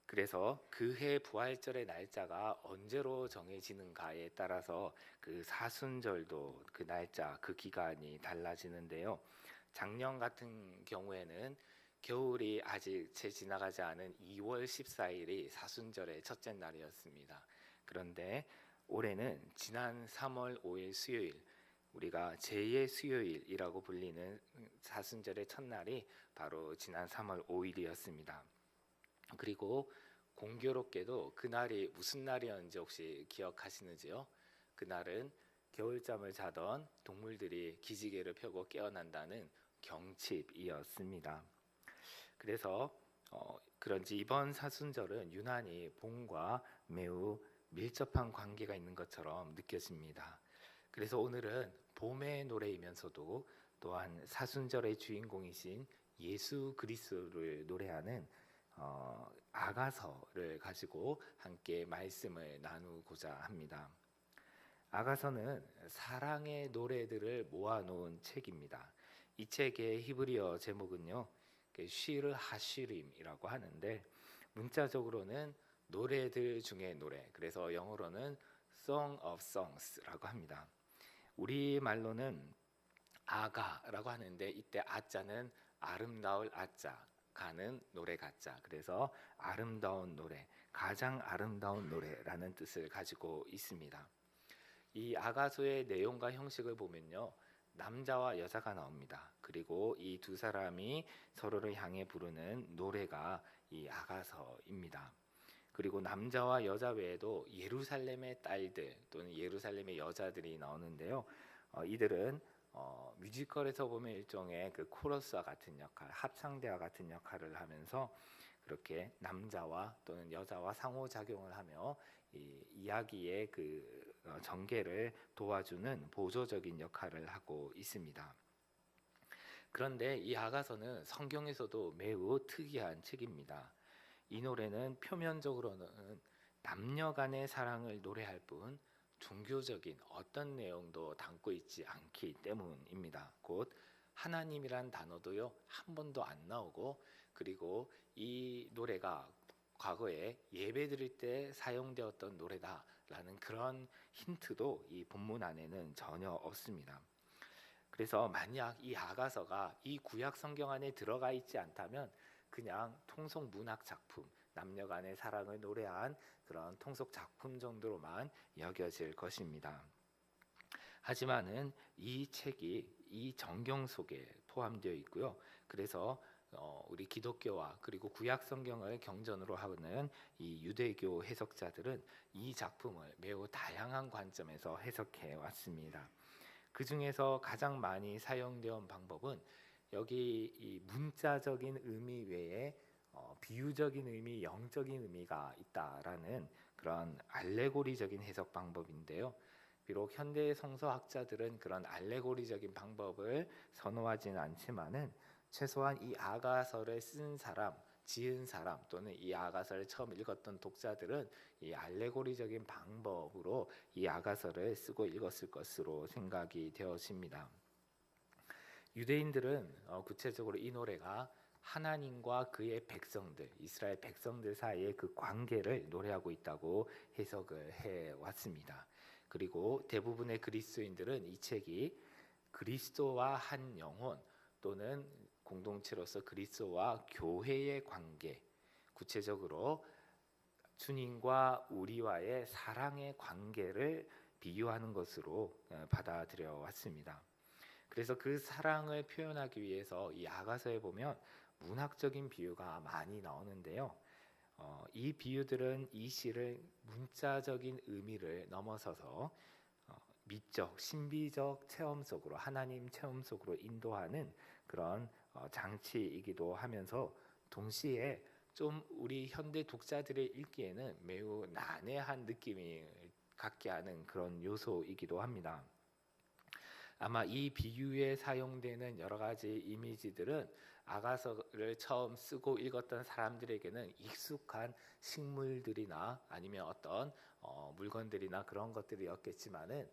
그래서 그 해 부활절의 날짜가 언제로 정해지는가에 따라서 그 사순절도 그 날짜, 그 기간이 달라지는데요. 작년 같은 경우에는 겨울이 아직 채 지나가지 않은 2월 14일이 사순절의 첫째 날이었습니다. 그런데 올해는 지난 3월 5일 수요일, 우리가 제2의 수요일이라고 불리는 사순절의 첫날이 바로 지난 3월 5일이었습니다. 그리고 공교롭게도 그날이 무슨 날이었는지 혹시 기억하시는지요? 그날은 겨울잠을 자던 동물들이 기지개를 펴고 깨어난다는 경칩이었습니다. 그래서 그런지 이번 사순절은 유난히 봄과 매우 밀접한 관계가 있는 것처럼 느껴집니다. 그래서 오늘은 봄의 노래이면서도 또한 사순절의 주인공이신 예수 그리스도를 노래하는 아가서를 가지고 함께 말씀을 나누고자 합니다. 아가서는 사랑의 노래들을 모아놓은 책입니다. 이 책의 히브리어 제목은요, 쉬르 하시림이라고 하는데 문자적으로는 노래들 중에 노래, 그래서 영어로는 Song of Songs라고 합니다. 우리말로는 아가라고 하는데 이때 아자는 아름다울 아자, 가는 노래 가자, 그래서 아름다운 노래, 가장 아름다운 노래라는 뜻을 가지고 있습니다. 이 아가서의 내용과 형식을 보면요, 남자와 여자가 나옵니다. 그리고 이 두 사람이 서로를 향해 부르는 노래가 이 아가서입니다. 그리고 남자와 여자 외에도 예루살렘의 딸들 또는 예루살렘의 여자들이 나오는데요. 이들은 뮤지컬에서 보면 일종의 그 코러스와 같은 역할, 합창대와 같은 역할을 하면서 그렇게 남자와 또는 여자와 상호작용을 하며 이 이야기의 그 전개를 도와주는 보조적인 역할을 하고 있습니다. 그런데 이 아가서는 성경에서도 매우 특이한 책입니다. 이 노래는 표면적으로는 남녀 간의 사랑을 노래할 뿐 종교적인 어떤 내용도 담고 있지 않기 때문입니다. 곧 하나님이란 단어도요 한 번도 안 나오고, 그리고 이 노래가 과거에 예배 드릴 때 사용되었던 노래다라는 그런 힌트도 이 본문 안에는 전혀 없습니다. 그래서 만약 이 아가서가 이 구약 성경 안에 들어가 있지 않다면 그냥 통속 문학 작품, 남녀 간의 사랑을 노래한 그런 통속 작품 정도로만 여겨질 것입니다. 하지만은 이 책이 이 정경 속에 포함되어 있고요. 그래서 우리 기독교와 그리고 구약 성경을 경전으로 하는 이 유대교 해석자들은 이 작품을 매우 다양한 관점에서 해석해 왔습니다. 그 중에서 가장 많이 사용되어 온 방법은 여기 이 문자적인 의미 외에 비유적인 의미, 영적인 의미가 있다라는 그런 알레고리적인 해석 방법인데요. 비록 현대 성서학자들은 그런 알레고리적인 방법을 선호하지는 않지만은 최소한 이 아가서를 쓴 사람, 지은 사람 또는 이 아가서를 처음 읽었던 독자들은 이 알레고리적인 방법으로 이 아가서를 쓰고 읽었을 것으로 생각이 되어집니다. 유대인들은 구체적으로 이 노래가 하나님과 그의 백성들, 이스라엘 백성들 사이의 그 관계를 노래하고 있다고 해석을 해왔습니다. 그리고 대부분의 그리스도인들은 이 책이 그리스도와 한 영혼 또는 공동체로서 그리스도와 교회의 관계, 구체적으로 주님과 우리와의 사랑의 관계를 비유하는 것으로 받아들여 왔습니다. 그래서 그 사랑을 표현하기 위해서 이 아가서에 보면 문학적인 비유가 많이 나오는데요. 이 비유들은 이 시를 문자적인 의미를 넘어서서 미적, 신비적 체험 속으로, 하나님 체험 속으로 인도하는 그런 장치이기도 하면서 동시에 좀 우리 현대 독자들이 읽기에는 매우 난해한 느낌이 갖게 하는 그런 요소이기도 합니다. 아마 이 비유에 사용되는 여러 가지 이미지들은 아가서를 처음 쓰고 읽었던 사람들에게는 익숙한 식물들이나 아니면 어떤 물건들이나 그런 것들이었겠지만은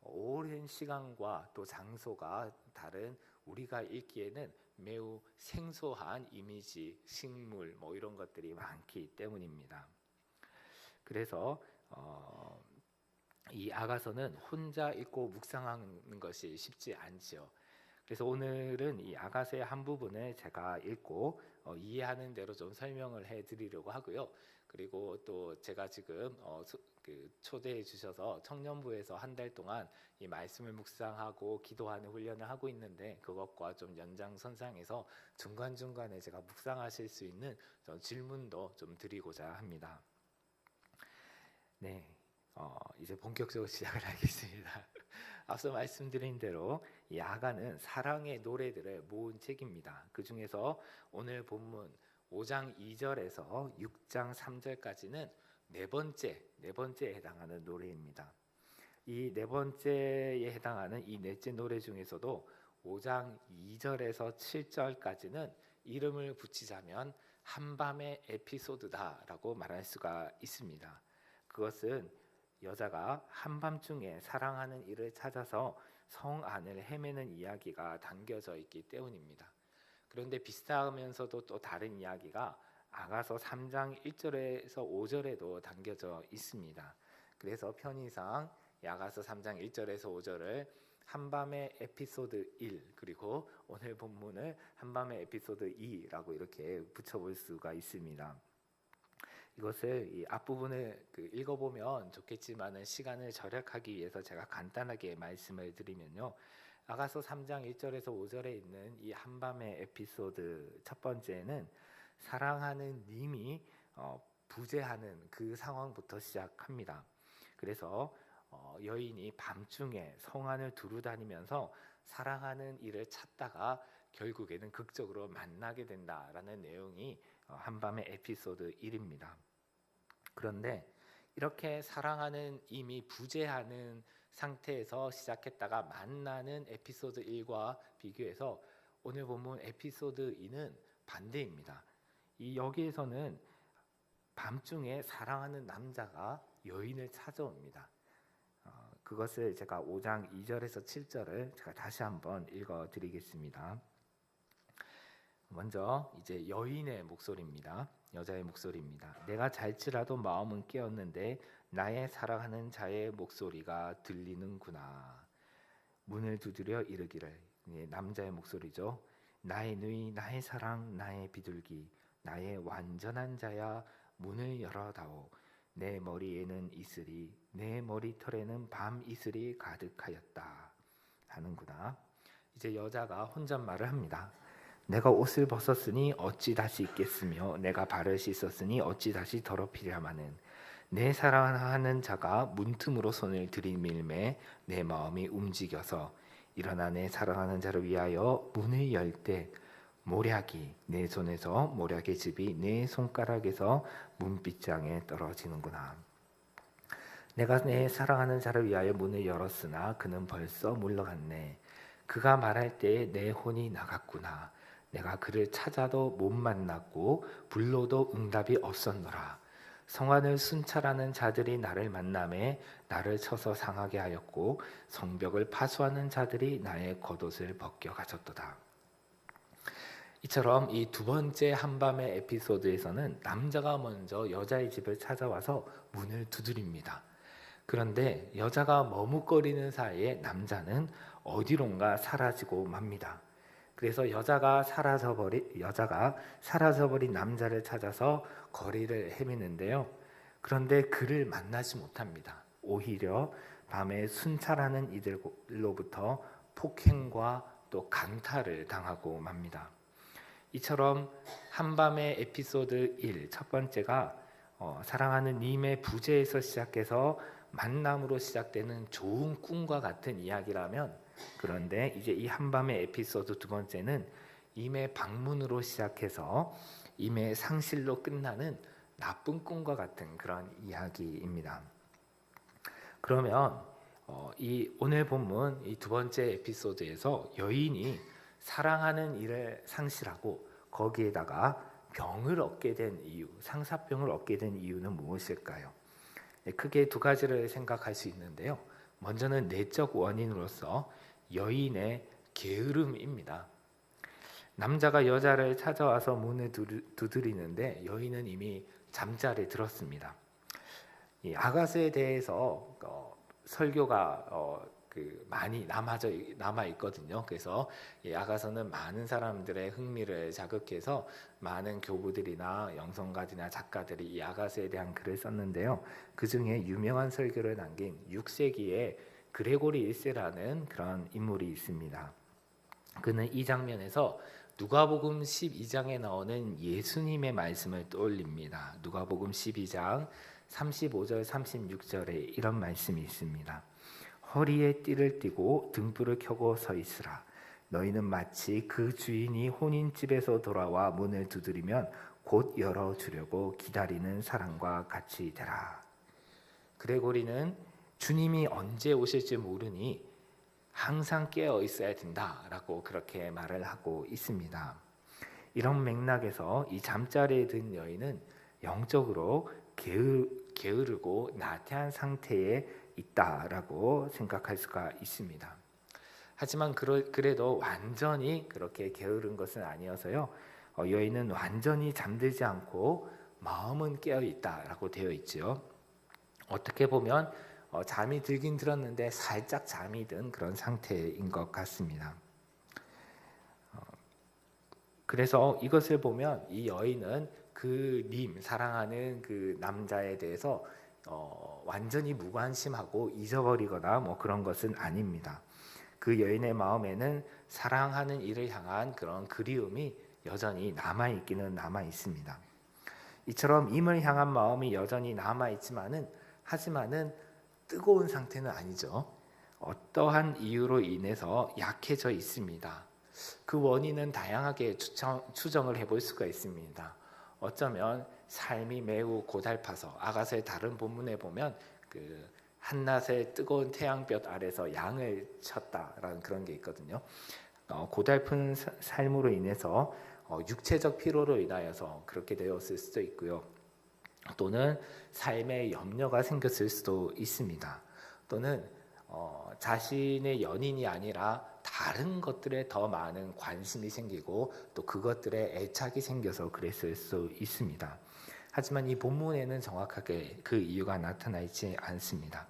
오랜 시간과 또 장소가 다른 우리가 읽기에는 매우 생소한 이미지, 식물 뭐 이런 것들이 많기 때문입니다. 그래서 이 아가서는 혼자 읽고 묵상하는 것이 쉽지 않지요. 그래서 오늘은 이 아가서의 한 부분을 제가 읽고 이해하는 대로 좀 설명을 해드리려고 하고요. 그리고 또 제가 지금 초대해 주셔서 청년부에서 한 달 동안 이 말씀을 묵상하고 기도하는 훈련을 하고 있는데 그것과 좀 연장선상에서 중간중간에 제가 묵상하실 수 있는 질문도 좀 드리고자 합니다. 네, 이제 본격적으로 시작을 하겠습니다. 앞서 말씀드린 대로 이 아가는 사랑의 노래들을 모은 책입니다. 그 중에서 오늘 본문 5장 2절에서 6장 3절까지는 네 번째에 해당하는 노래입니다. 이 네 번째에 해당하는 이 넷째 노래 중에서도 5장 2절에서 7절까지는 이름을 붙이자면 한밤의 에피소드다라고 말할 수가 있습니다. 그것은 여자가 한밤중에 사랑하는 이를 찾아서 성 안을 헤매는 이야기가 담겨져 있기 때문입니다. 그런데 비슷하면서도 또 다른 이야기가 아가서 3장 1절에서 5절에도 담겨져 있습니다. 그래서 편의상 아가서 3장 1절에서 5절을 한밤의 에피소드 1 그리고 오늘 본문을 한밤의 에피소드 2라고 이렇게 붙여볼 수가 있습니다. 이것을 이 앞부분을 읽어보면 좋겠지만은 시간을 절약하기 위해서 제가 간단하게 말씀을 드리면요. 아가서 3장 1절에서 5절에 있는 이 한밤의 에피소드 첫 번째는 사랑하는 님이 부재하는 그 상황부터 시작합니다. 그래서 여인이 밤중에 성 안을 두루다니면서 사랑하는 이를 찾다가 결국에는 극적으로 만나게 된다라는 내용이 한밤의 에피소드 1입니다. 그런데 이렇게 사랑하는 이미 부재하는 상태에서 시작했다가 만나는 에피소드 1과 비교해서 오늘 본문 에피소드 2는 반대입니다. 이 여기에서는 밤중에 사랑하는 남자가 여인을 찾아옵니다. 그것을 제가 5장 2절에서 7절을 제가 다시 한번 읽어드리겠습니다. 먼저 이제 여인의 목소리입니다. 여자의 목소리입니다. 내가 잘지라도 마음은 깨었는데 나의 사랑하는 자의 목소리가 들리는구나. 문을 두드려 이르기를. 남자의 목소리죠. 나의 누이, 나의 사랑, 나의 비둘기, 나의 완전한 자야, 문을 열어다오. 내 머리에는 이슬이, 내 머리털에는 밤 이슬이 가득하였다. 하는구나. 이제 여자가 혼잣말을 합니다. 내가 옷을 벗었으니 어찌 다시 입겠으며 내가 발을 씻었으니 어찌 다시 더럽히랴마는. 내 사랑하는 자가 문틈으로 손을 들이밀매 내 마음이 움직여서 일어나 내 사랑하는 자를 위하여 문을 열 때 모략이 내 손에서 모략의 즙이 내 손가락에서 문빗장에 떨어지는구나. 내가 내 사랑하는 자를 위하여 문을 열었으나 그는 벌써 물러갔네. 그가 말할 때에 내 혼이 나갔구나. 내가 그를 찾아도 못 만났고 불러도 응답이 없었노라. 성안을 순찰하는 자들이 나를 만나매 나를 쳐서 상하게 하였고 성벽을 파수하는 자들이 나의 겉옷을 벗겨 가졌도다. 이처럼 이 두 번째 한밤의 에피소드에서는 남자가 먼저 여자의 집을 찾아와서 문을 두드립니다. 그런데 여자가 머뭇거리는 사이에 남자는 어디론가 사라지고 맙니다. 그래서 여자가 사라져버린 남자를 찾아서 거리를 헤매는데요. 그런데 그를 만나지 못합니다. 오히려 밤에 순찰하는 이들로부터 폭행과 또 강탈을 당하고 맙니다. 이처럼 한밤의 에피소드 1, 첫 번째가 사랑하는 님의 부재에서 시작해서 만남으로 시작되는 좋은 꿈과 같은 이야기라면, 그런데 이제 이 한밤의 에피소드 두 번째는 임의 방문으로 시작해서 임의 상실로 끝나는 나쁜 꿈과 같은 그런 이야기입니다. 그러면 이 오늘 본문 이 두 번째 에피소드에서 여인이 사랑하는 이를 상실하고 거기에다가 병을 얻게 된 이유, 상사병을 얻게 된 이유는 무엇일까요? 크게 두 가지를 생각할 수 있는데요. 먼저는 내적 원인으로서 여인의 게으름입니다. 남자가 여자를 찾아와서 문을 두드리는데 여인은 이미 잠자리에 들었습니다. 이 아가서에 대해서 설교가 많이 남아 있거든요. 그래서 이 아가서는 많은 사람들의 흥미를 자극해서 많은 교부들이나 영성가들이나 작가들이 이 아가서에 대한 글을 썼는데요. 그 중에 유명한 설교를 남긴 6세기의 그레고리 1세라는 그런 인물이 있습니다. 그는 이 장면에서 누가복음 12장에 나오는 예수님의 말씀을 떠올립니다. 누가복음 12장 35절 36절에 이런 말씀이 있습니다. 허리에 띠를 띠고 등불을 켜고 서 있으라. 너희는 마치 그 주인이 혼인집에서 돌아와 문을 두드리면 곧 열어주려고 기다리는 사람과 같이 되라. 그레고리는 주님이 언제 오실지 모르니 항상 깨어 있어야 된다라고 그렇게 말을 하고 있습니다. 이런 맥락에서 이 잠자리에 든 여인은 영적으로 게으르고 나태한 상태에 있다라고 생각할 수가 있습니다. 하지만 그래도 완전히 그렇게 게으른 것은 아니어서요. 여인은 완전히 잠들지 않고 마음은 깨어 있다라고 되어 있죠. 어떻게 보면 잠이 들긴 들었는데 살짝 잠이 든 그런 상태인 것 같습니다. 그래서 이것을 보면 이 여인은 그 사랑하는 그 남자에 대해서 완전히 무관심하고 잊어버리거나 뭐 그런 것은 아닙니다. 그 여인의 마음에는 사랑하는 이를 향한 그런 그리움이 여전히 남아있기는 남아있습니다. 이처럼 임을 향한 마음이 여전히 남아있지만은 하지만은 뜨거운 상태는 아니죠. 어떠한 이유로 인해서 약해져 있습니다. 그 원인은 다양하게 추정을 해볼 수가 있습니다. 어쩌면 삶이 매우 고달파서, 아가서의 다른 본문에 보면 그 한낮의 뜨거운 태양볕 아래서 양을 쳤다라는 그런 게 있거든요. 고달픈 삶으로 인해서 육체적 피로로 인하여서 그렇게 되었을 수도 있고요. 또는 삶에 염려가 생겼을 수도 있습니다. 또는 자신의 연인이 아니라 다른 것들에 더 많은 관심이 생기고 또 그것들에 애착이 생겨서 그랬을 수 있습니다. 하지만 이 본문에는 정확하게 그 이유가 나타나 있지 않습니다.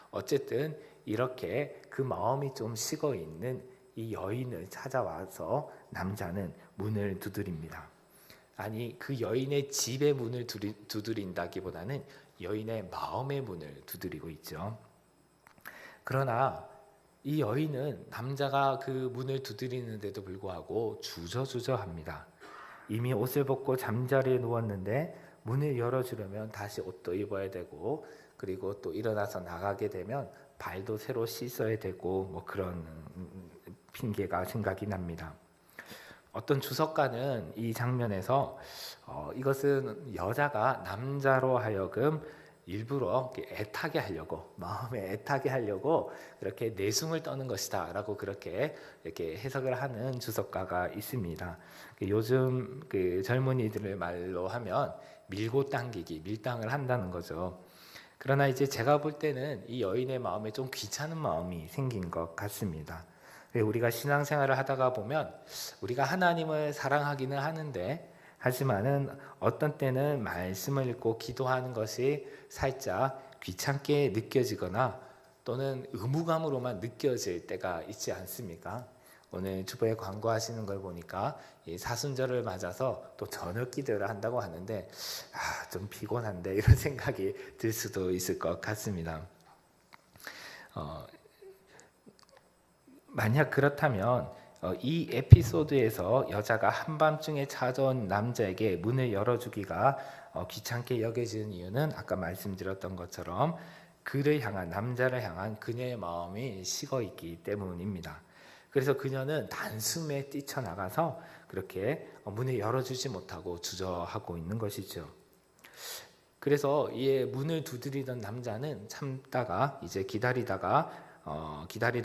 어쨌든 이렇게 그 마음이 좀 식어 있는 이 여인을 찾아와서 남자는 문을 두드립니다. 아니, 그 여인의 집의 문을 두드린다기보다는 여인의 마음의 문을 두드리고 있죠. 그러나 이 여인은 남자가 그 문을 두드리는데도 불구하고 주저주저합니다. 이미 옷을 벗고 잠자리에 누웠는데 문을 열어주려면 다시 옷도 입어야 되고, 그리고 또 일어나서 나가게 되면 발도 새로 씻어야 되고 뭐 그런 핑계가 생각이 납니다. 어떤 주석가는 이 장면에서 이것은 여자가 남자로 하여금 일부러 애타게 하려고, 마음에 애타게 하려고 그렇게 내숭을 떠는 것이다 라고 그렇게 이렇게 해석을 하는 주석가가 있습니다. 요즘 그 젊은이들의 말로 하면 밀고 당기기, 밀당을 한다는 거죠. 그러나 이제 제가 볼 때는 이 여인의 마음에 좀 귀찮은 마음이 생긴 것 같습니다. 우리가 신앙생활을 하다가 보면 우리가 하나님을 사랑하기는 하는데, 하지만은 어떤 때는 말씀을 읽고 기도하는 것이 살짝 귀찮게 느껴지거나 또는 의무감으로만 느껴질 때가 있지 않습니까? 오늘 주보에 광고하시는 걸 보니까 이 사순절을 맞아서 또 저녁 기도를 한다고 하는데 좀 피곤한데 이런 생각이 들 수도 있을 것 같습니다. 만약 그렇다면 이 에피소드에서 여자가 한밤중에 찾아온 남자에게 문을 열어주기가 귀찮게 여겨지는 이유는 아까 말씀드렸던 것처럼 그를 향한, 남자를 향한 그녀의 마음이 식어있기 때문입니다. 그래서 그녀는 단숨에 뛰쳐나가서 그렇게 문을 열어주지 못하고 주저하고 있는 것이죠. 그래서 이 문을 두드리던 남자는 참다가 이제 기다리다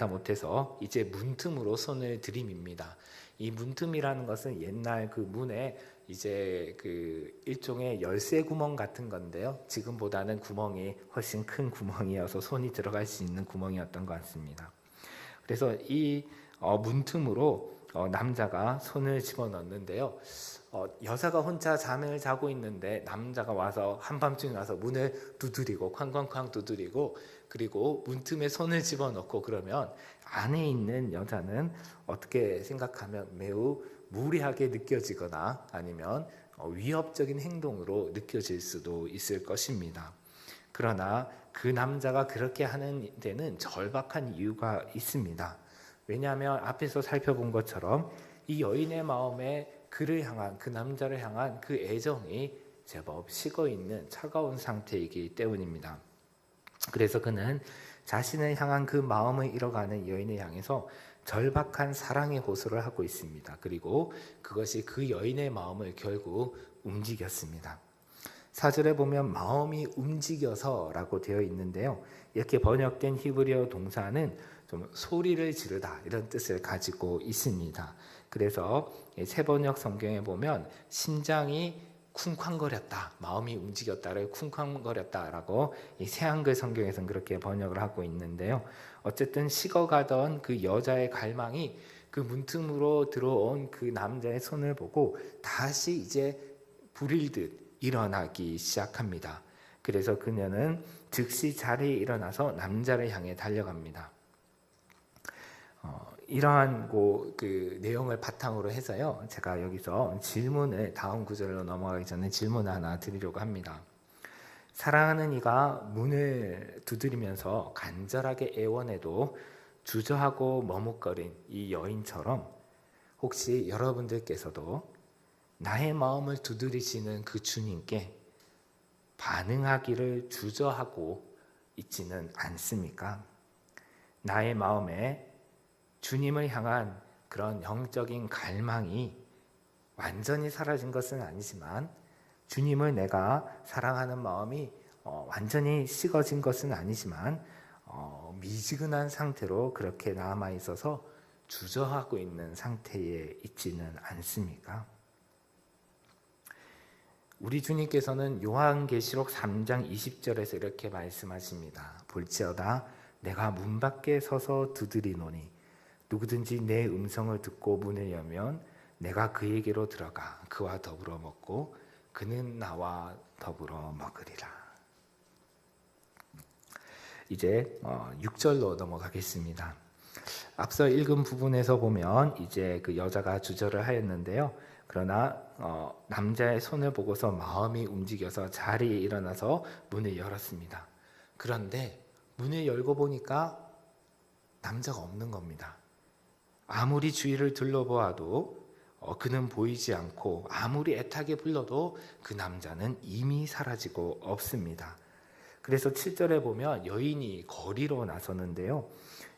못해서 이제 문틈으로 손을 들이밉니다. 이 문틈이라는 것은 옛날 그 문에 이제 그 일종의 열쇠 구멍 같은 건데요. 지금보다는 구멍이 훨씬 큰 구멍이어서 손이 들어갈 수 있는 구멍이었던 것 같습니다. 그래서 이 문틈으로 남자가 손을 집어넣는데요. 여자가 혼자 잠을 자고 있는데 남자가 와서 한밤중에 와서 문을 두드리고 쾅쾅쾅 두드리고 그리고 문틈에 손을 집어넣고 그러면 안에 있는 여자는 어떻게 생각하면 매우 무리하게 느껴지거나 아니면 위협적인 행동으로 느껴질 수도 있을 것입니다. 그러나 그 남자가 그렇게 하는 데는 절박한 이유가 있습니다. 왜냐하면 앞에서 살펴본 것처럼 이 여인의 마음에 그를 향한, 그 남자를 향한 그 애정이 제법 식어있는 차가운 상태이기 때문입니다. 그래서 그는 자신을 향한 그 마음을 잃어가는 여인을 향해서 절박한 사랑의 호소를 하고 있습니다. 그리고 그것이 그 여인의 마음을 결국 움직였습니다. 4절에 보면 마음이 움직여서 라고 되어 있는데요. 이렇게 번역된 히브리어 동사는 좀 소리를 지르다 이런 뜻을 가지고 있습니다. 그래서 새번역 성경에 보면 심장이 쿵쾅거렸다, 마음이 움직였다를 쿵쾅거렸다라고 이 새한글 성경에서는 그렇게 번역을 하고 있는데요. 어쨌든 식어가던 그 여자의 갈망이 그 문틈으로 들어온 그 남자의 손을 보고 다시 이제 불일듯 일어나기 시작합니다. 그래서 그녀는 즉시 자리에 일어나서 남자를 향해 달려갑니다. 이러한 그 내용을 바탕으로 해서요, 제가 여기서 질문을 다음 구절로 넘어가기 전에 질문 하나 드리려고 합니다. 사랑하는 이가 문을 두드리면서 간절하게 애원해도 주저하고 머뭇거린 이 여인처럼 혹시 여러분들께서도 나의 마음을 두드리시는 그 주님께 반응하기를 주저하고 있지는 않습니까? 나의 마음에 주님을 향한 그런 영적인 갈망이 완전히 사라진 것은 아니지만 주님을 내가 사랑하는 마음이 완전히 식어진 것은 아니지만 미지근한 상태로 그렇게 남아 있어서 주저하고 있는 상태에 있지는 않습니까? 우리 주님께서는 요한계시록 3장 20절에서 이렇게 말씀하십니다. 볼지어다 내가 문 밖에 서서 두드리노니 누구든지 내 음성을 듣고 문을 열면 내가 그에게로 들어가 그와 더불어 먹고 그는 나와 더불어 먹으리라. 이제 6절로 넘어가겠습니다. 앞서 읽은 부분에서 보면 이제 그 여자가 주저를 하였는데요. 그러나 남자의 손을 보고서 마음이 움직여서 자리에 일어나서 문을 열었습니다. 그런데 문을 열고 보니까 남자가 없는 겁니다. 아무리 주위를 둘러보아도 그는 보이지 않고 아무리 애타게 불러도 그 남자는 이미 사라지고 없습니다. 그래서 7절에 보면 여인이 거리로 나서는데요.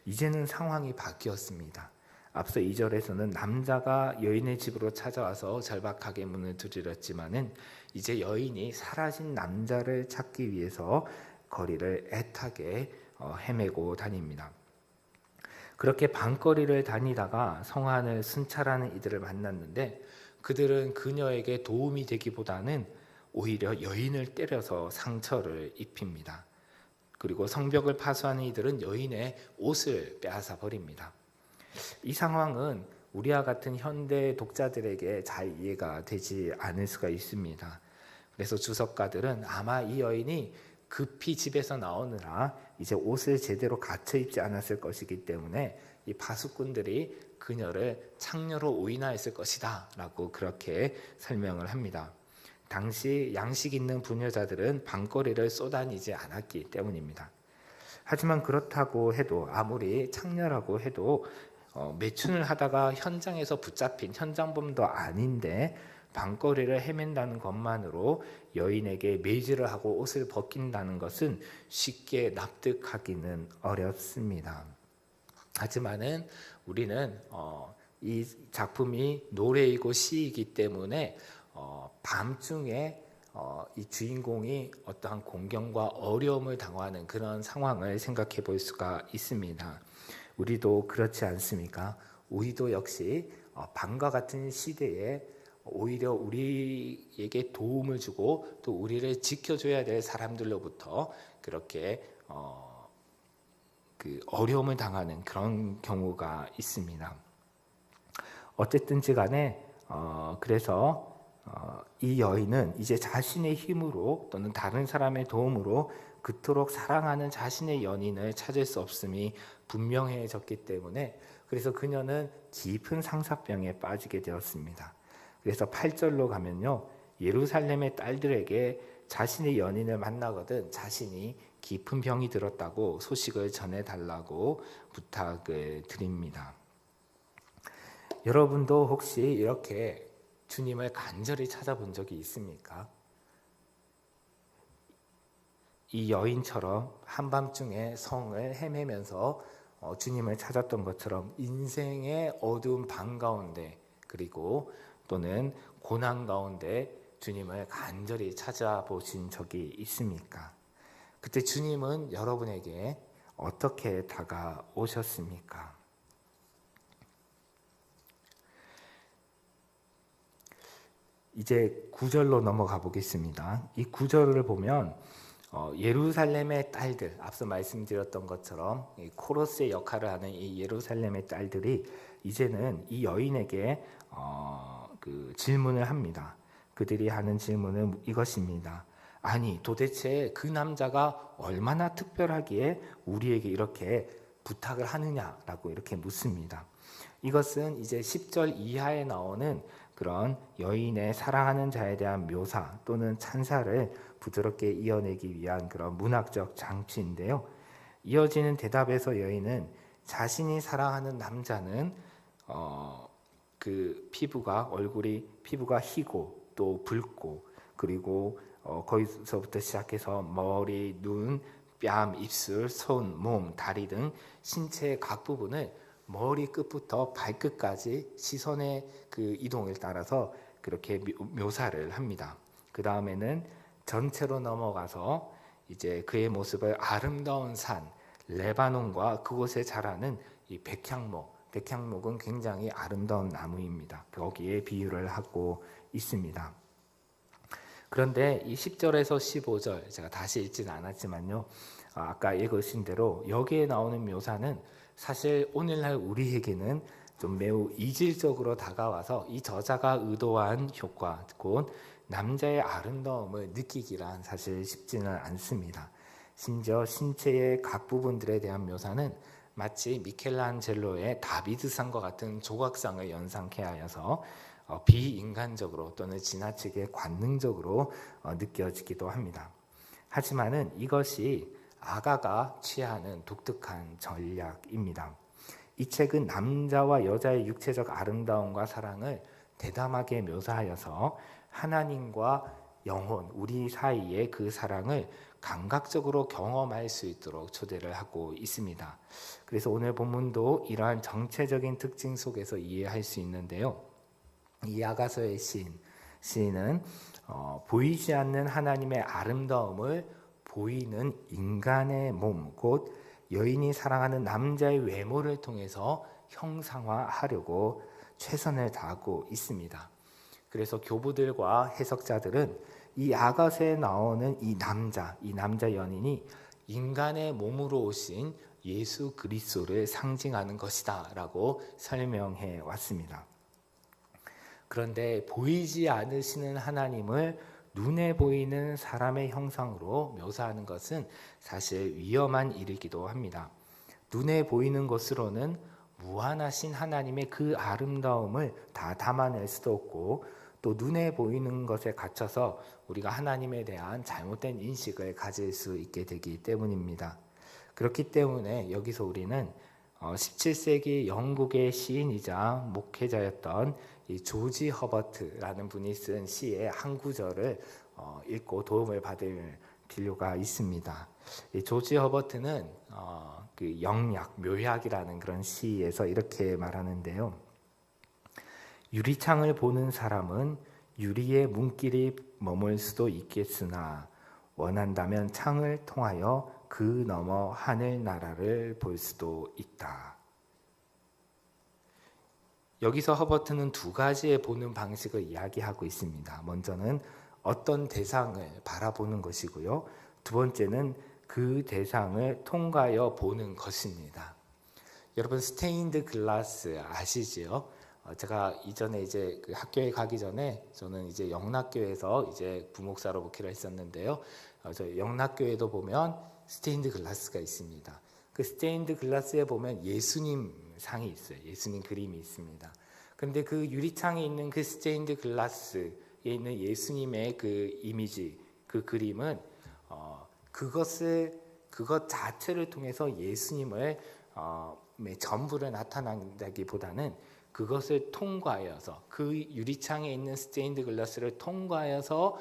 이제는 상황이 바뀌었습니다. 앞서 2절에서는 남자가 여인의 집으로 찾아와서 절박하게 문을 두드렸지만은 이제 여인이 사라진 남자를 찾기 위해서 거리를 애타게 헤매고 다닙니다. 그렇게 밤거리를 다니다가 성 안을 순찰하는 이들을 만났는데 그들은 그녀에게 도움이 되기보다는 오히려 여인을 때려서 상처를 입힙니다. 그리고 성벽을 파수하는 이들은 여인의 옷을 빼앗아 버립니다. 이 상황은 우리와 같은 현대 독자들에게 잘 이해가 되지 않을 수가 있습니다. 그래서 주석가들은 아마 이 여인이 급히 집에서 나오느라 이제 옷을 제대로 갖춰 입지 않았을 것이기 때문에 이 파수꾼들이 그녀를 창녀로 오인하였을 것이다 라고 그렇게 설명을 합니다. 당시 양식 있는 부녀자들은 방거리를 쏘다니지 않았기 때문입니다. 하지만 그렇다고 해도 아무리 창녀라고 해도 매춘을 하다가 현장에서 붙잡힌 현장범도 아닌데 방거리를 헤맨다는 것만으로 여인에게 매질을 하고 옷을 벗긴다는 것은 쉽게 납득하기는 어렵습니다. 하지만은 우리는 이 작품이 노래이고 시이기 때문에 밤중에 이 주인공이 어떠한 공경과 어려움을 당하는 그런 상황을 생각해 볼 수가 있습니다. 우리도 그렇지 않습니까? 우리도 역시 밤과 같은 시대에 오히려 우리에게 도움을 주고 또 우리를 지켜줘야 될 사람들로부터 그렇게 그 어려움을 당하는 그런 경우가 있습니다. 어쨌든지 간에 그래서 이 여인은 이제 자신의 힘으로 또는 다른 사람의 도움으로 그토록 사랑하는 자신의 연인을 찾을 수 없음이 분명해졌기 때문에 그래서 그녀는 깊은 상사병에 빠지게 되었습니다. 그래서 8절로 가면요, 예루살렘의 딸들에게 자신의 연인을 만나거든 자신이 깊은 병이 들었다고 소식을 전해달라고 부탁을 드립니다. 여러분도 혹시 이렇게 주님을 간절히 찾아본 적이 있습니까? 이 여인처럼 한밤중에 성을 헤매면서 주님을 찾았던 것처럼 인생의 어두운 밤 가운데 그리고 또는 고난 가운데 주님을 간절히 찾아보신 적이 있습니까? 그때 주님은 여러분에게 어떻게 다가오셨습니까? 이제 9절로 넘어가 보겠습니다. 이 9절을 보면 예루살렘의 딸들, 앞서 말씀드렸던 것처럼 이 코러스의 역할을 하는 이 예루살렘의 딸들이 이제는 이 여인에게 그 질문을 합니다. 그들이 하는 질문은 이것입니다. 아니, 도대체 그 남자가 얼마나 특별하기에 우리에게 이렇게 부탁을 하느냐라고 이렇게 묻습니다. 이것은 이제 10절 이하에 나오는 그런 여인의 사랑하는 자에 대한 묘사 또는 찬사를 부드럽게 이어내기 위한 그런 문학적 장치인데요. 이어지는 대답에서 여인은 자신이 사랑하는 남자는 그 피부가 희고 또 붉고 그리고 거기서부터 시작해서 머리, 눈, 뺨, 입술, 손, 몸, 다리 등 신체의 각 부분을 머리 끝부터 발끝까지 시선의 그 이동을 따라서 그렇게 묘사를 합니다. 그 다음에는 전체로 넘어가서 이제 그의 모습을 아름다운 산 레바논과 그곳에 자라는 이 백향목은 굉장히 아름다운 나무입니다. 거기에 비유를 하고 있습니다. 그런데 이 10절에서 15절 제가 다시 읽지는 않았지만요, 아까 읽으신 대로 여기에 나오는 묘사는 사실 오늘날 우리에게는 좀 매우 이질적으로 다가와서 이 저자가 의도한 효과, 곧 남자의 아름다움을 느끼기란 사실 쉽지는 않습니다. 심지어 신체의 각 부분들에 대한 묘사는 마치 미켈란젤로의 다비드상과 같은 조각상을 연상케 하여서 비인간적으로 또는 지나치게 관능적으로 느껴지기도 합니다. 하지만은 이것이 아가가 취하는 독특한 전략입니다. 이 책은 남자와 여자의 육체적 아름다움과 사랑을 대담하게 묘사하여서 하나님과 영혼, 우리 사이의 그 사랑을 감각적으로 경험할 수 있도록 초대를 하고 있습니다. 그래서 오늘 본문도 이러한 정체적인 특징 속에서 이해할 수 있는데요. 이 아가서의 시인은 보이지 않는 하나님의 아름다움을 보이는 인간의 몸, 곧 여인이 사랑하는 남자의 외모를 통해서 형상화하려고 최선을 다하고 있습니다. 그래서 교부들과 해석자들은 이 아가서에 나오는 이 남자 연인이 인간의 몸으로 오신 예수 그리스도를 상징하는 것이다 라고 설명해 왔습니다. 그런데 보이지 않으시는 하나님을 눈에 보이는 사람의 형상으로 묘사하는 것은 사실 위험한 일이기도 합니다. 눈에 보이는 것으로는 무한하신 하나님의 그 아름다움을 다 담아낼 수도 없고, 또 눈에 보이는 것에 갇혀서 우리가 하나님에 대한 잘못된 인식을 가질 수 있게 되기 때문입니다. 그렇기 때문에 여기서 우리는 17세기 영국의 시인이자 목회자였던 이 조지 허버트라는 분이 쓴 시의 한 구절을 읽고 도움을 받을 필요가 있습니다. 이 조지 허버트는 그 영약, 묘약이라는 그런 시에서 이렇게 말하는데요. 유리창을 보는 사람은 유리의 문길이 머물 수도 있겠으나 원한다면 창을 통하여 그 너머 하늘나라를 볼 수도 있다. 여기서 허버트는 두 가지의 보는 방식을 이야기하고 있습니다. 먼저는 어떤 대상을 바라보는 것이고요. 두 번째는 그 대상을 통과하여 보는 것입니다. 여러분, 스테인드 글라스 아시지요? 제가 이전에 이제 그 학교에 가기 전에 저는 이제 영락교에서 이제 부목사로 목회를 했었는데요. 저 영락교에도 보면 스테인드 글라스가 있습니다. 그 스테인드 글라스에 보면 예수님 상이 있어요. 예수님 그림이 있습니다. 그런데 그 유리창에 있는 그 스테인드 글라스에 있는 예수님의 그 이미지, 그 그림은 그것 자체를 통해서 예수님을 전부를 나타낸다기보다는 그것을 통과하여서, 그 유리창에 있는 스테인드 글라스를 통과하여서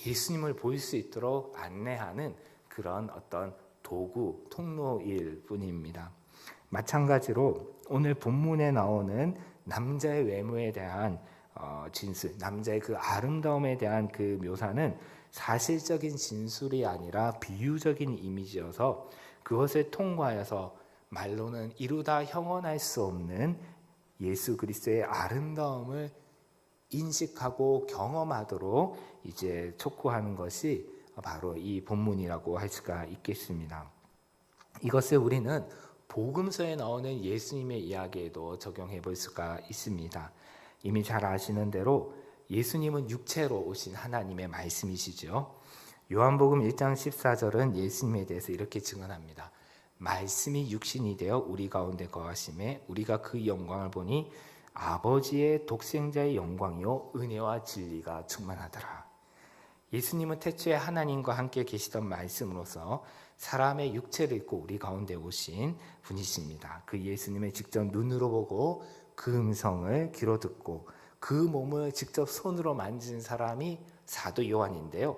예수님을 볼 수 있도록 안내하는 그런 어떤 도구, 통로일 뿐입니다. 마찬가지로 오늘 본문에 나오는 남자의 외모에 대한 진술, 남자의 그 아름다움에 대한 그 묘사는 사실적인 진술이 아니라 비유적인 이미지여서 그것을 통과하여서 말로는 이루다 형언할 수 없는 예수 그리스도의 아름다움을 인식하고 경험하도록 이제 촉구하는 것이 바로 이 본문이라고 할 수가 있겠습니다. 이것을 우리는 복음서에 나오는 예수님의 이야기에도 적용해 볼 수가 있습니다. 이미 잘 아시는 대로 예수님은 육체로 오신 하나님의 말씀이시죠. 요한복음 1장 14절은 예수님에 대해서 이렇게 증언합니다. 말씀이 육신이 되어 우리 가운데 거하심에 우리가 그 영광을 보니 아버지의 독생자의 영광이요 은혜와 진리가 충만하더라. 예수님은 태초에 하나님과 함께 계시던 말씀으로서 사람의 육체를 입고 우리 가운데 오신 분이십니다. 그 예수님을 직접 눈으로 보고 그 음성을 귀로 듣고 그 몸을 직접 손으로 만진 사람이 사도 요한인데요.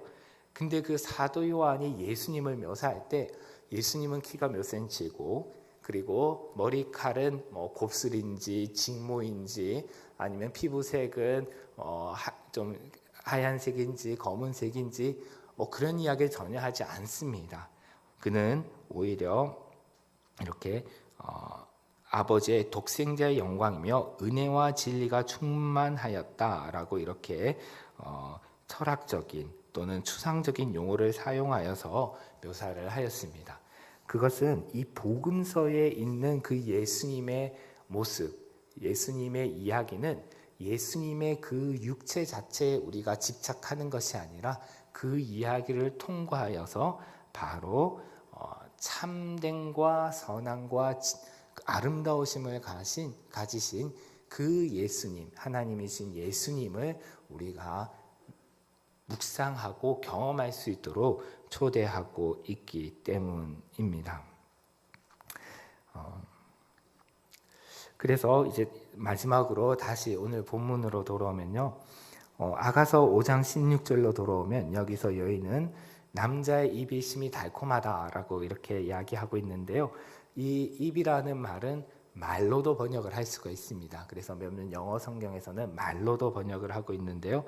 근데 그 사도 요한이 예수님을 묘사할 때 예수님은 키가 몇 센치고, 그리고 머리칼은 곱슬인지 직모인지 아니면 피부색은 좀 하얀색인지 검은색인지 그런 이야기를 전혀 하지 않습니다. 그는 오히려 이렇게 아버지의 독생자의 영광이며 은혜와 진리가 충만하였다라고 이렇게 철학적인 또는 추상적인 용어를 사용하여서 묘사를 하였습니다. 그것은 이 복음서에 있는 그 예수님의 모습, 예수님의 이야기는 예수님의 그 육체 자체에 우리가 집착하는 것이 아니라 그 이야기를 통과하여서 바로 참됨과 선함과 아름다우심을 가지신 그 예수님, 하나님이신 예수님을 우리가 묵상하고 경험할 수 있도록 초대하고 있기 때문입니다. 그래서 이제 마지막으로 다시 오늘 본문으로 돌아오면요, 아가서 5장 16절로 돌아오면 여기서 여인은 남자의 입이 심히 달콤하다라고 이렇게 이야기하고 있는데요. 이 입이라는 말은 말로도 번역을 할 수가 있습니다. 그래서 몇몇 영어 성경에서는 말로도 번역을 하고 있는데요.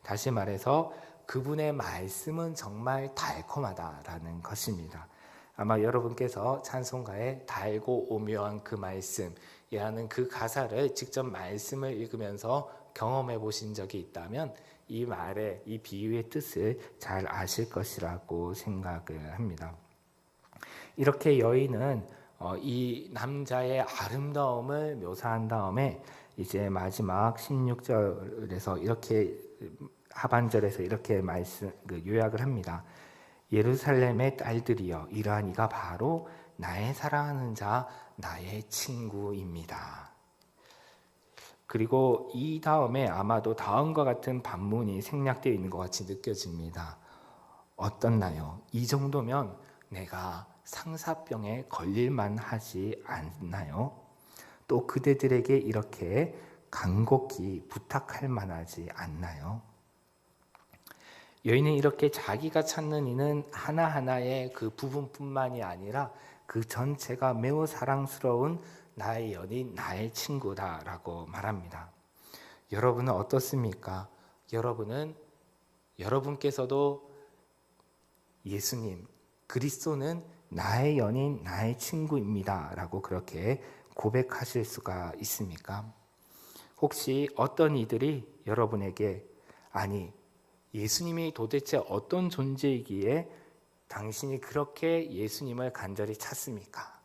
다시 말해서 그분의 말씀은 정말 달콤하다라는 것입니다. 아마 여러분께서 찬송가에 달고 오묘한 그 말씀이라는 그 가사를 직접 말씀을 읽으면서 경험해 보신 적이 있다면 이 말의, 이 비유의 뜻을 잘 아실 것이라고 생각을 합니다. 이렇게 여인은 이 남자의 아름다움을 묘사한 다음에 이제 마지막 16절에서 이렇게 하반절에서 이렇게 요약을 합니다. 예루살렘의 딸들이여, 이러한 이가 바로 나의 사랑하는 자, 나의 친구입니다. 그리고 이 다음에 아마도 다음과 같은 반문이 생략되어 있는 것 같이 느껴집니다. 어떻나요? 이 정도면 내가 상사병에 걸릴만 하지 않나요? 또 그대들에게 이렇게 간곡히 부탁할 만하지 않나요? 여인은 이렇게 자기가 찾는 이는 하나하나의 그 부분뿐만이 아니라 그 전체가 매우 사랑스러운 나의 연인, 나의 친구다라고 말합니다. 여러분은 어떻습니까? 여러분께서도 예수님, 그리스도는 나의 연인, 나의 친구입니다 라고 그렇게 고백하실 수가 있습니까? 혹시 어떤 이들이 여러분에게 아니, 예수님이 도대체 어떤 존재이기에 당신이 그렇게 예수님을 간절히 찾습니까?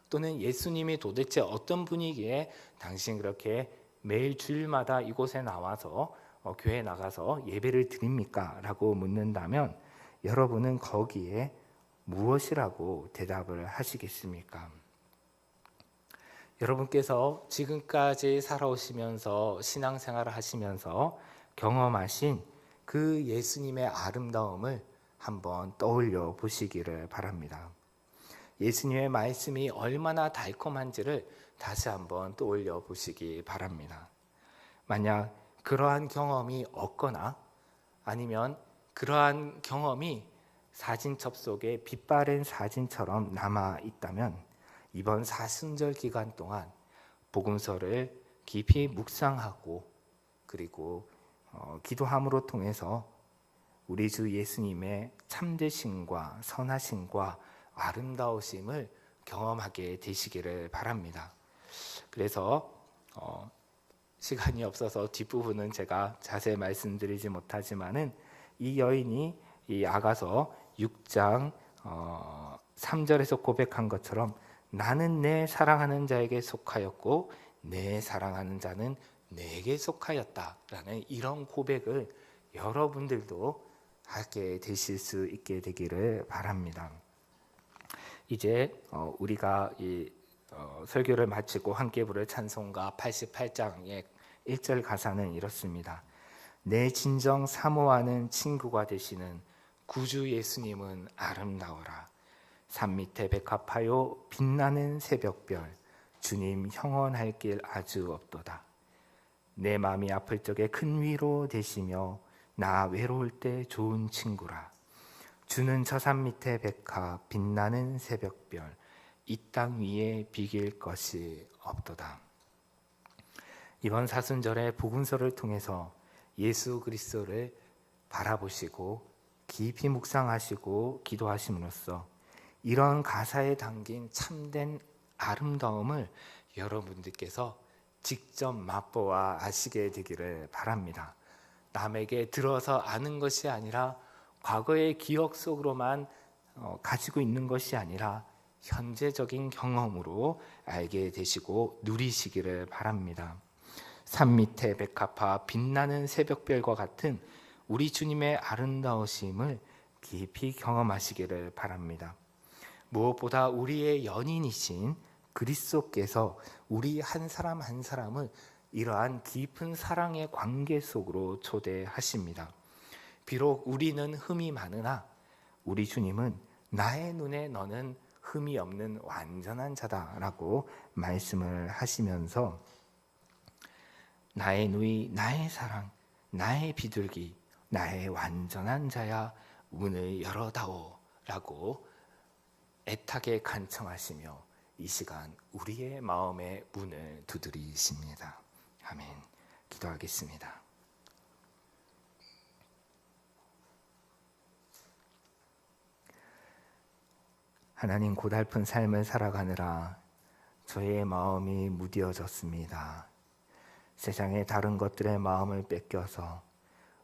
또는 예수님이 도대체 어떤 분이기에 당신 그렇게 매일 주일마다 이곳에 나와서 교회에 나가서 예배를 드립니까? 라고 묻는다면 여러분은 거기에 무엇이라고 대답을 하시겠습니까? 여러분께서 지금까지 살아오시면서 신앙생활을 하시면서 경험하신 그 예수님의 아름다움을 한번 떠올려 보시기를 바랍니다. 예수님의 말씀이 얼마나 달콤한지를 다시 한번 떠올려 보시기 바랍니다. 만약 그러한 경험이 없거나 아니면 그러한 경험이 사진첩 속에 빛바랜 사진처럼 남아 있다면 이번 사순절 기간 동안 복음서를 깊이 묵상하고 그리고 기도함으로 통해서 우리 주 예수님의 참되심과 선하심과 아름다우심을 경험하게 되시기를 바랍니다. 그래서 시간이 없어서 뒷부분은 제가 자세히 말씀드리지 못하지만은 이 여인이 이 아가서 6장 3절에서 고백한 것처럼 나는 내 사랑하는 자에게 속하였고 내 사랑하는 자는 내게 속하였다라는 이런 고백을 여러분들도 하게 되실 수 있게 되기를 바랍니다. 이제 우리가 이 설교를 마치고 함께 부를 찬송가 88장의 1절 가사는 이렇습니다. 내 진정 사모하는 친구가 되시는 구주 예수님은 아름다워라. 산 밑에 백합하여 빛나는 새벽별 주님 형언할 길 아주 없도다. 내 마음이 아플 적에 큰 위로 되시며 나 외로울 때 좋은 친구라. 주는 저 산 밑에 백합 빛나는 새벽별 이 땅 위에 비길 것이 없도다. 이번 사순절의 복음서를 통해서 예수 그리스도를 바라보시고 깊이 묵상하시고 기도하심으로써 이런 가사에 담긴 참된 아름다움을 여러분들께서 직접 맛보아 아시게 되기를 바랍니다. 남에게 들어서 아는 것이 아니라 과거의 기억 속으로만 가지고 있는 것이 아니라 현재적인 경험으로 알게 되시고 누리시기를 바랍니다. 산 밑에 백합화 빛나는 새벽별과 같은 우리 주님의 아름다우심을 깊이 경험하시기를 바랍니다. 무엇보다 우리의 연인이신 그리스도께서 우리 한 사람 한 사람을 이러한 깊은 사랑의 관계 속으로 초대하십니다. 비록 우리는 흠이 많으나 우리 주님은 나의 눈에 너는 흠이 없는 완전한 자다라고 말씀을 하시면서 나의 누이, 나의 사랑, 나의 비둘기, 나의 완전한 자야 문을 열어다오 라고 애타게 간청하시며 이 시간 우리의 마음의 문을 두드리십니다. 아멘. 기도하겠습니다. 하나님, 고달픈 삶을 살아가느라 저의 마음이 무뎌졌습니다. 세상의 다른 것들의 마음을 뺏겨서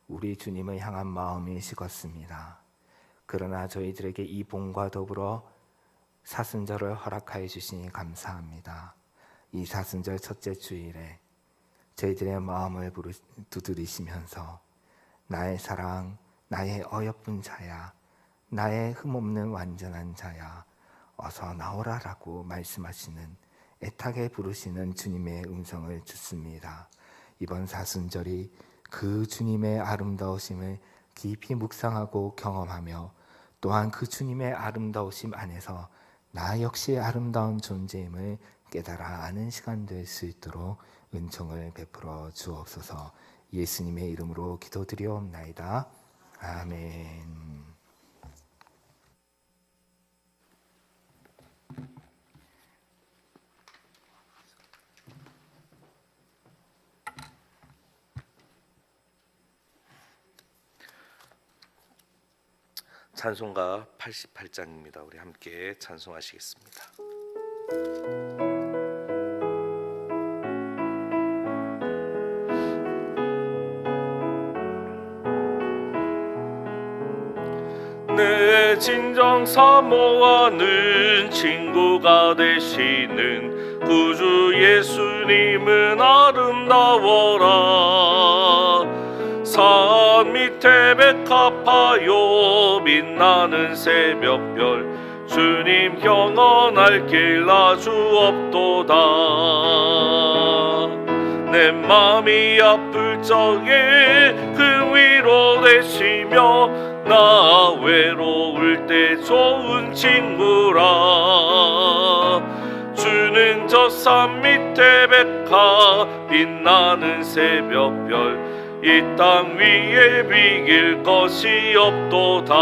우리 주님을 향한 마음이 식었습니다. 그러나 저희들에게 이 본과 더불어 사순절을 허락하여 주시니 감사합니다. 이 사순절 첫째 주일에 저희들의 마음을 두드리시면서 나의 사랑, 나의 어여쁜 자야, 나의 흠없는 완전한 자야, 어서 나오라라고 말씀하시는, 애타게 부르시는 주님의 음성을 듣습니다. 이번 사순절이 그 주님의 아름다우심을 깊이 묵상하고 경험하며, 또한 그 주님의 아름다우심 안에서 나 역시 아름다운 존재임을 깨달아 아는 시간 될 수 있도록 은총을 베풀어 주옵소서. 예수님의 이름으로 기도드리옵나이다. 아멘. 찬송가 88장입니다. 우리 함께 찬송하시겠습니다. 내 진정 사모하는 친구가 되시는 구주 예수님은 아름다워라. 산 밑에 백합하여 빛나는 새벽별, 주님 영원할 길 아주 없도다. 내 맘이 아플 적에 그 위로 되시며, 나 외로울 때 좋은 친구라. 주는 저 산 밑에 백합 빛나는 새벽별, 이 땅 위에 비길 것이 없도다.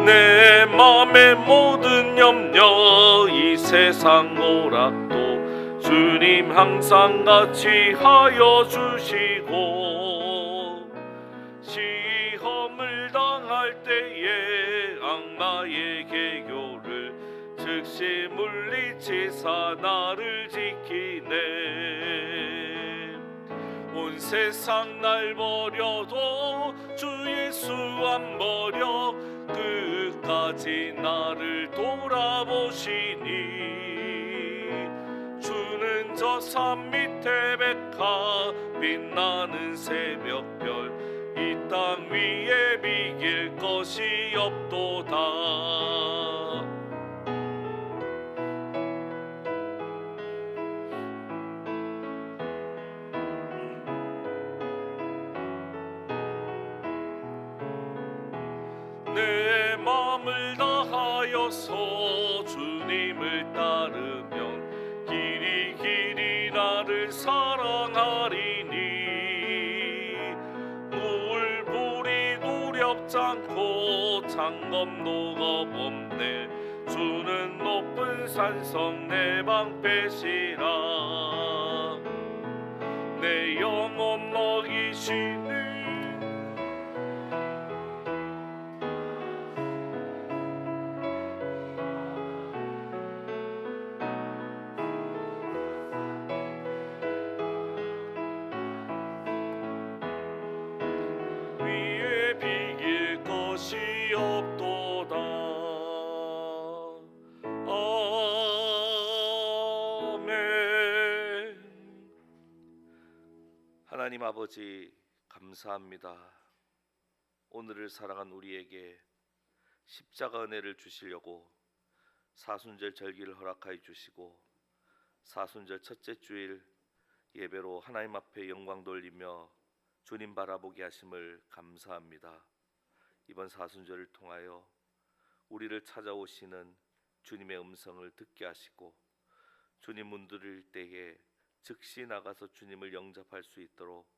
내 맘의 모든 염려, 이 세상 오락도 주님 항상 같이 하여 주시고, 시험을 당할 때에 악마의 계교를 즉시 물리치사 나를 지키네. 온 세상 날 버려도 주 예수 안 버려 끝까지 나를 돌아보시니. 주는 저 산 밑에 백합 빛나는 새벽별, 이 땅 위에 비길 것이 없도다. 내 마음을 다하여서 주님을 따르면 길이 길이 나를 사랑하리니. 물불이 두렵지 않고 창검도 겁없네. 주는 높은 산성 내 방패시라. 내 영혼 먹이시는 위에 비길 것이 없도다. 아멘. 하나님 아버지 감사합니다. 오늘을 사랑한 우리에게 십자가 은혜를 주시려고 사순절 절기를 허락하여 주시고, 사순절 첫째 주일 예배로 하나님 앞에 영광 돌리며 주님 바라보게 하심을 감사합니다. 이번 사순절을 통하여 우리를 찾아오시는 주님의 음성을 듣게 하시고, 주님 문들을 때에 즉시 나가서 주님을 영접할 수 있도록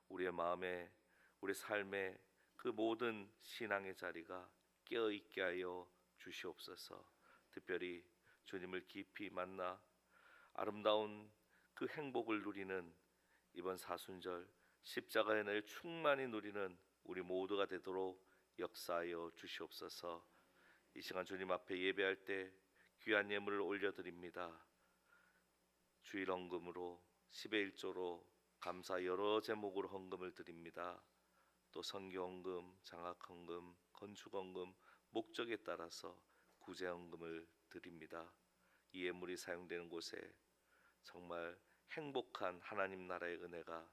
우리의 마음에, 우리 삶에 그 모든 신앙의 자리가 깨어있게 하여 주시옵소서. 특별히 주님을 깊이 만나 아름다운 그 행복을 누리는 이번 사순절, 십자가의 날 충만히 누리는 우리 모두가 되도록 역사하여 주시옵소서. 이 시간 주님 앞에 예배할 때 귀한 예물을 올려드립니다. 주일 헌금으로 10의 1조로 감사 여러 제목으로 헌금을 드립니다. 또 선교헌금, 장학헌금, 건축헌금, 목적에 따라서 구제헌금을 드립니다. 이 예물이 사용되는 곳에 정말 행복한 하나님 나라의 은혜가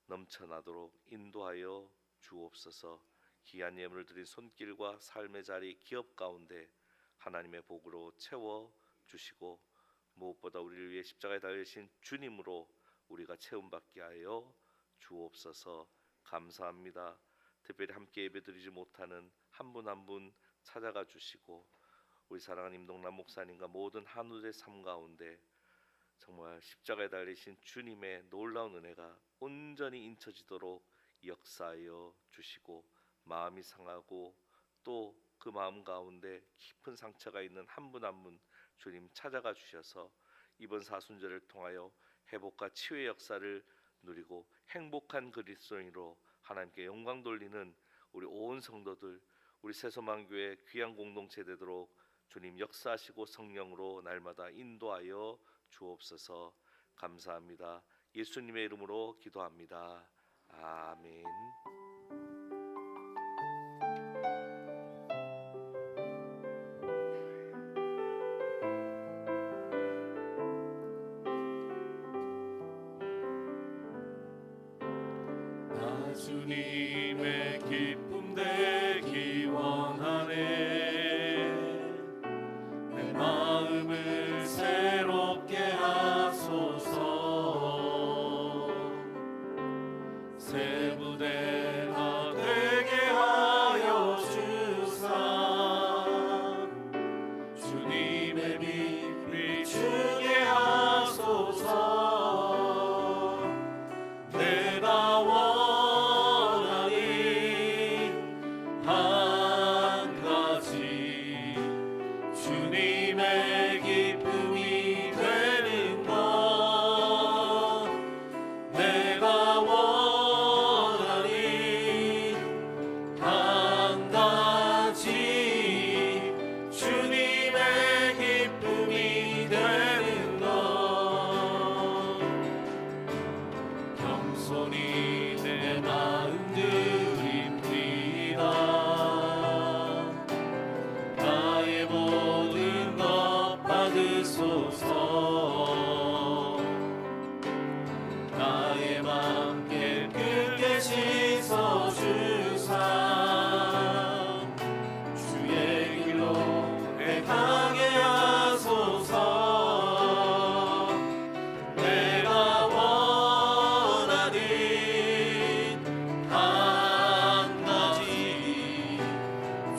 넘쳐나도록 인도하여 주옵소서. 귀한 예물을 드린 손길과 삶의 자리 기업 가운데 하나님의 복으로 채워 주시고 무엇보다 우리를 위해 십자가에 달리신 주님으로 우리가 채움받게 하여 주옵소서. 감사합니다. 특별히 함께 예배드리지 못하는 한 분 한 분 찾아가 주시고 우리 사랑하는 임동남 목사님과 모든 한우의 삶 가운데 정말 십자가에 달리신 주님의 놀라운 은혜가 온전히 인쳐지도록 역사하여 주시고 마음이 상하고 또 그 마음 가운데 깊은 상처가 있는 한 분 한 분 주님 찾아가 주셔서 이번 사순절을 통하여 회복과 치유의 역사를 누리고 행복한 그리스도인으로 하나님께 영광 돌리는 우리 온 성도들, 우리 새소망교회 귀한 공동체 되도록 주님 역사하시고 성령으로 날마다 인도하여 주옵소서. 감사합니다. 예수님의 이름으로 기도합니다. 아멘. 나 주님의 기쁨 되기 원하네. 내 마음을 새롭게 하소서. 새 부대가 되게 하여 주사. 주님의 빛 비추게 하소서. 내가 원하니 한 가지 주님의 기쁨이 되는 것. 내가 원하니 한 가지 주님의 기쁨이 되는 것. 겸손히 내 마음 드립니다. 나의 모든 것 받으소서. 나의 맘 깨끗게 씻어주사. 주의 길로 행하게 하소서. 내가 원하는 한 가지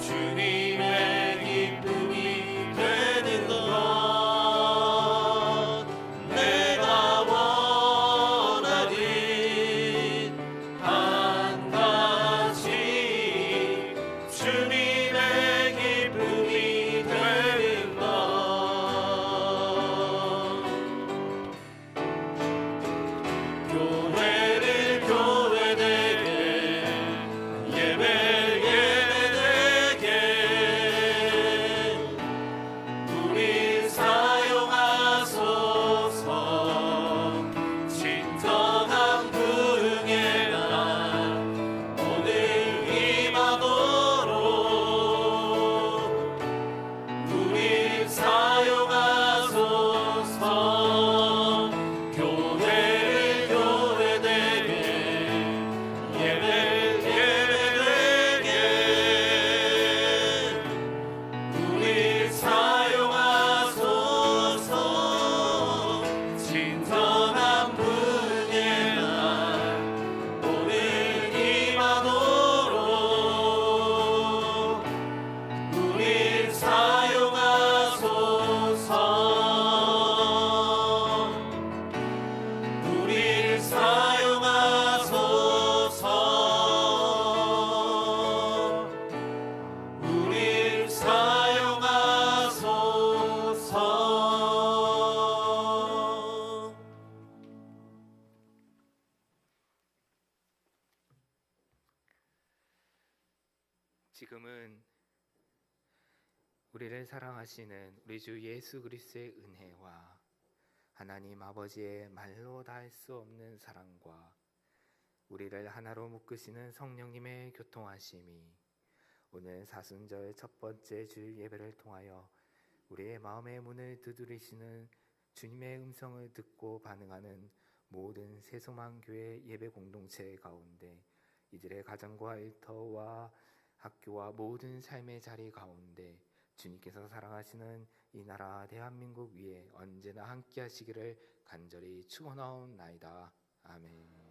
주님의 기쁨이 되는 것. 내가 원하는 한 가지 주님의 기쁨이 되는 것. 교회를 교회되게 예배를 예배되게 우리 사용하소서. 진정한 부흥의 날 오늘 임하도록 우리 사용하소서. 교회를 교회되게 예배를 예배되게 우리 사용하소서. 진정한 부흥의 날 오늘 임하도록 우리 사용하소서. 우리 사용하소서. 우리 사용하소서. 지금은 우리를 사랑하시는 우리 주 예수 그리스도의 은혜와 하나님 아버지의 말로 닿을 수 없는 사랑과 우리를 하나로 묶으시는 성령님의 교통하심이 오늘 사순절 첫 번째 주일 예배를 통하여 우리의 마음의 문을 두드리시는 주님의 음성을 듣고 반응하는 모든 새소망교회 예배 공동체 가운데 이들의 가정과 일터와 학교와 모든 삶의 자리 가운데 주님께서 사랑하시는 이 나라 대한민국 위에 언제나 함께 하시기를 간절히 축원하옵나이다. 아멘.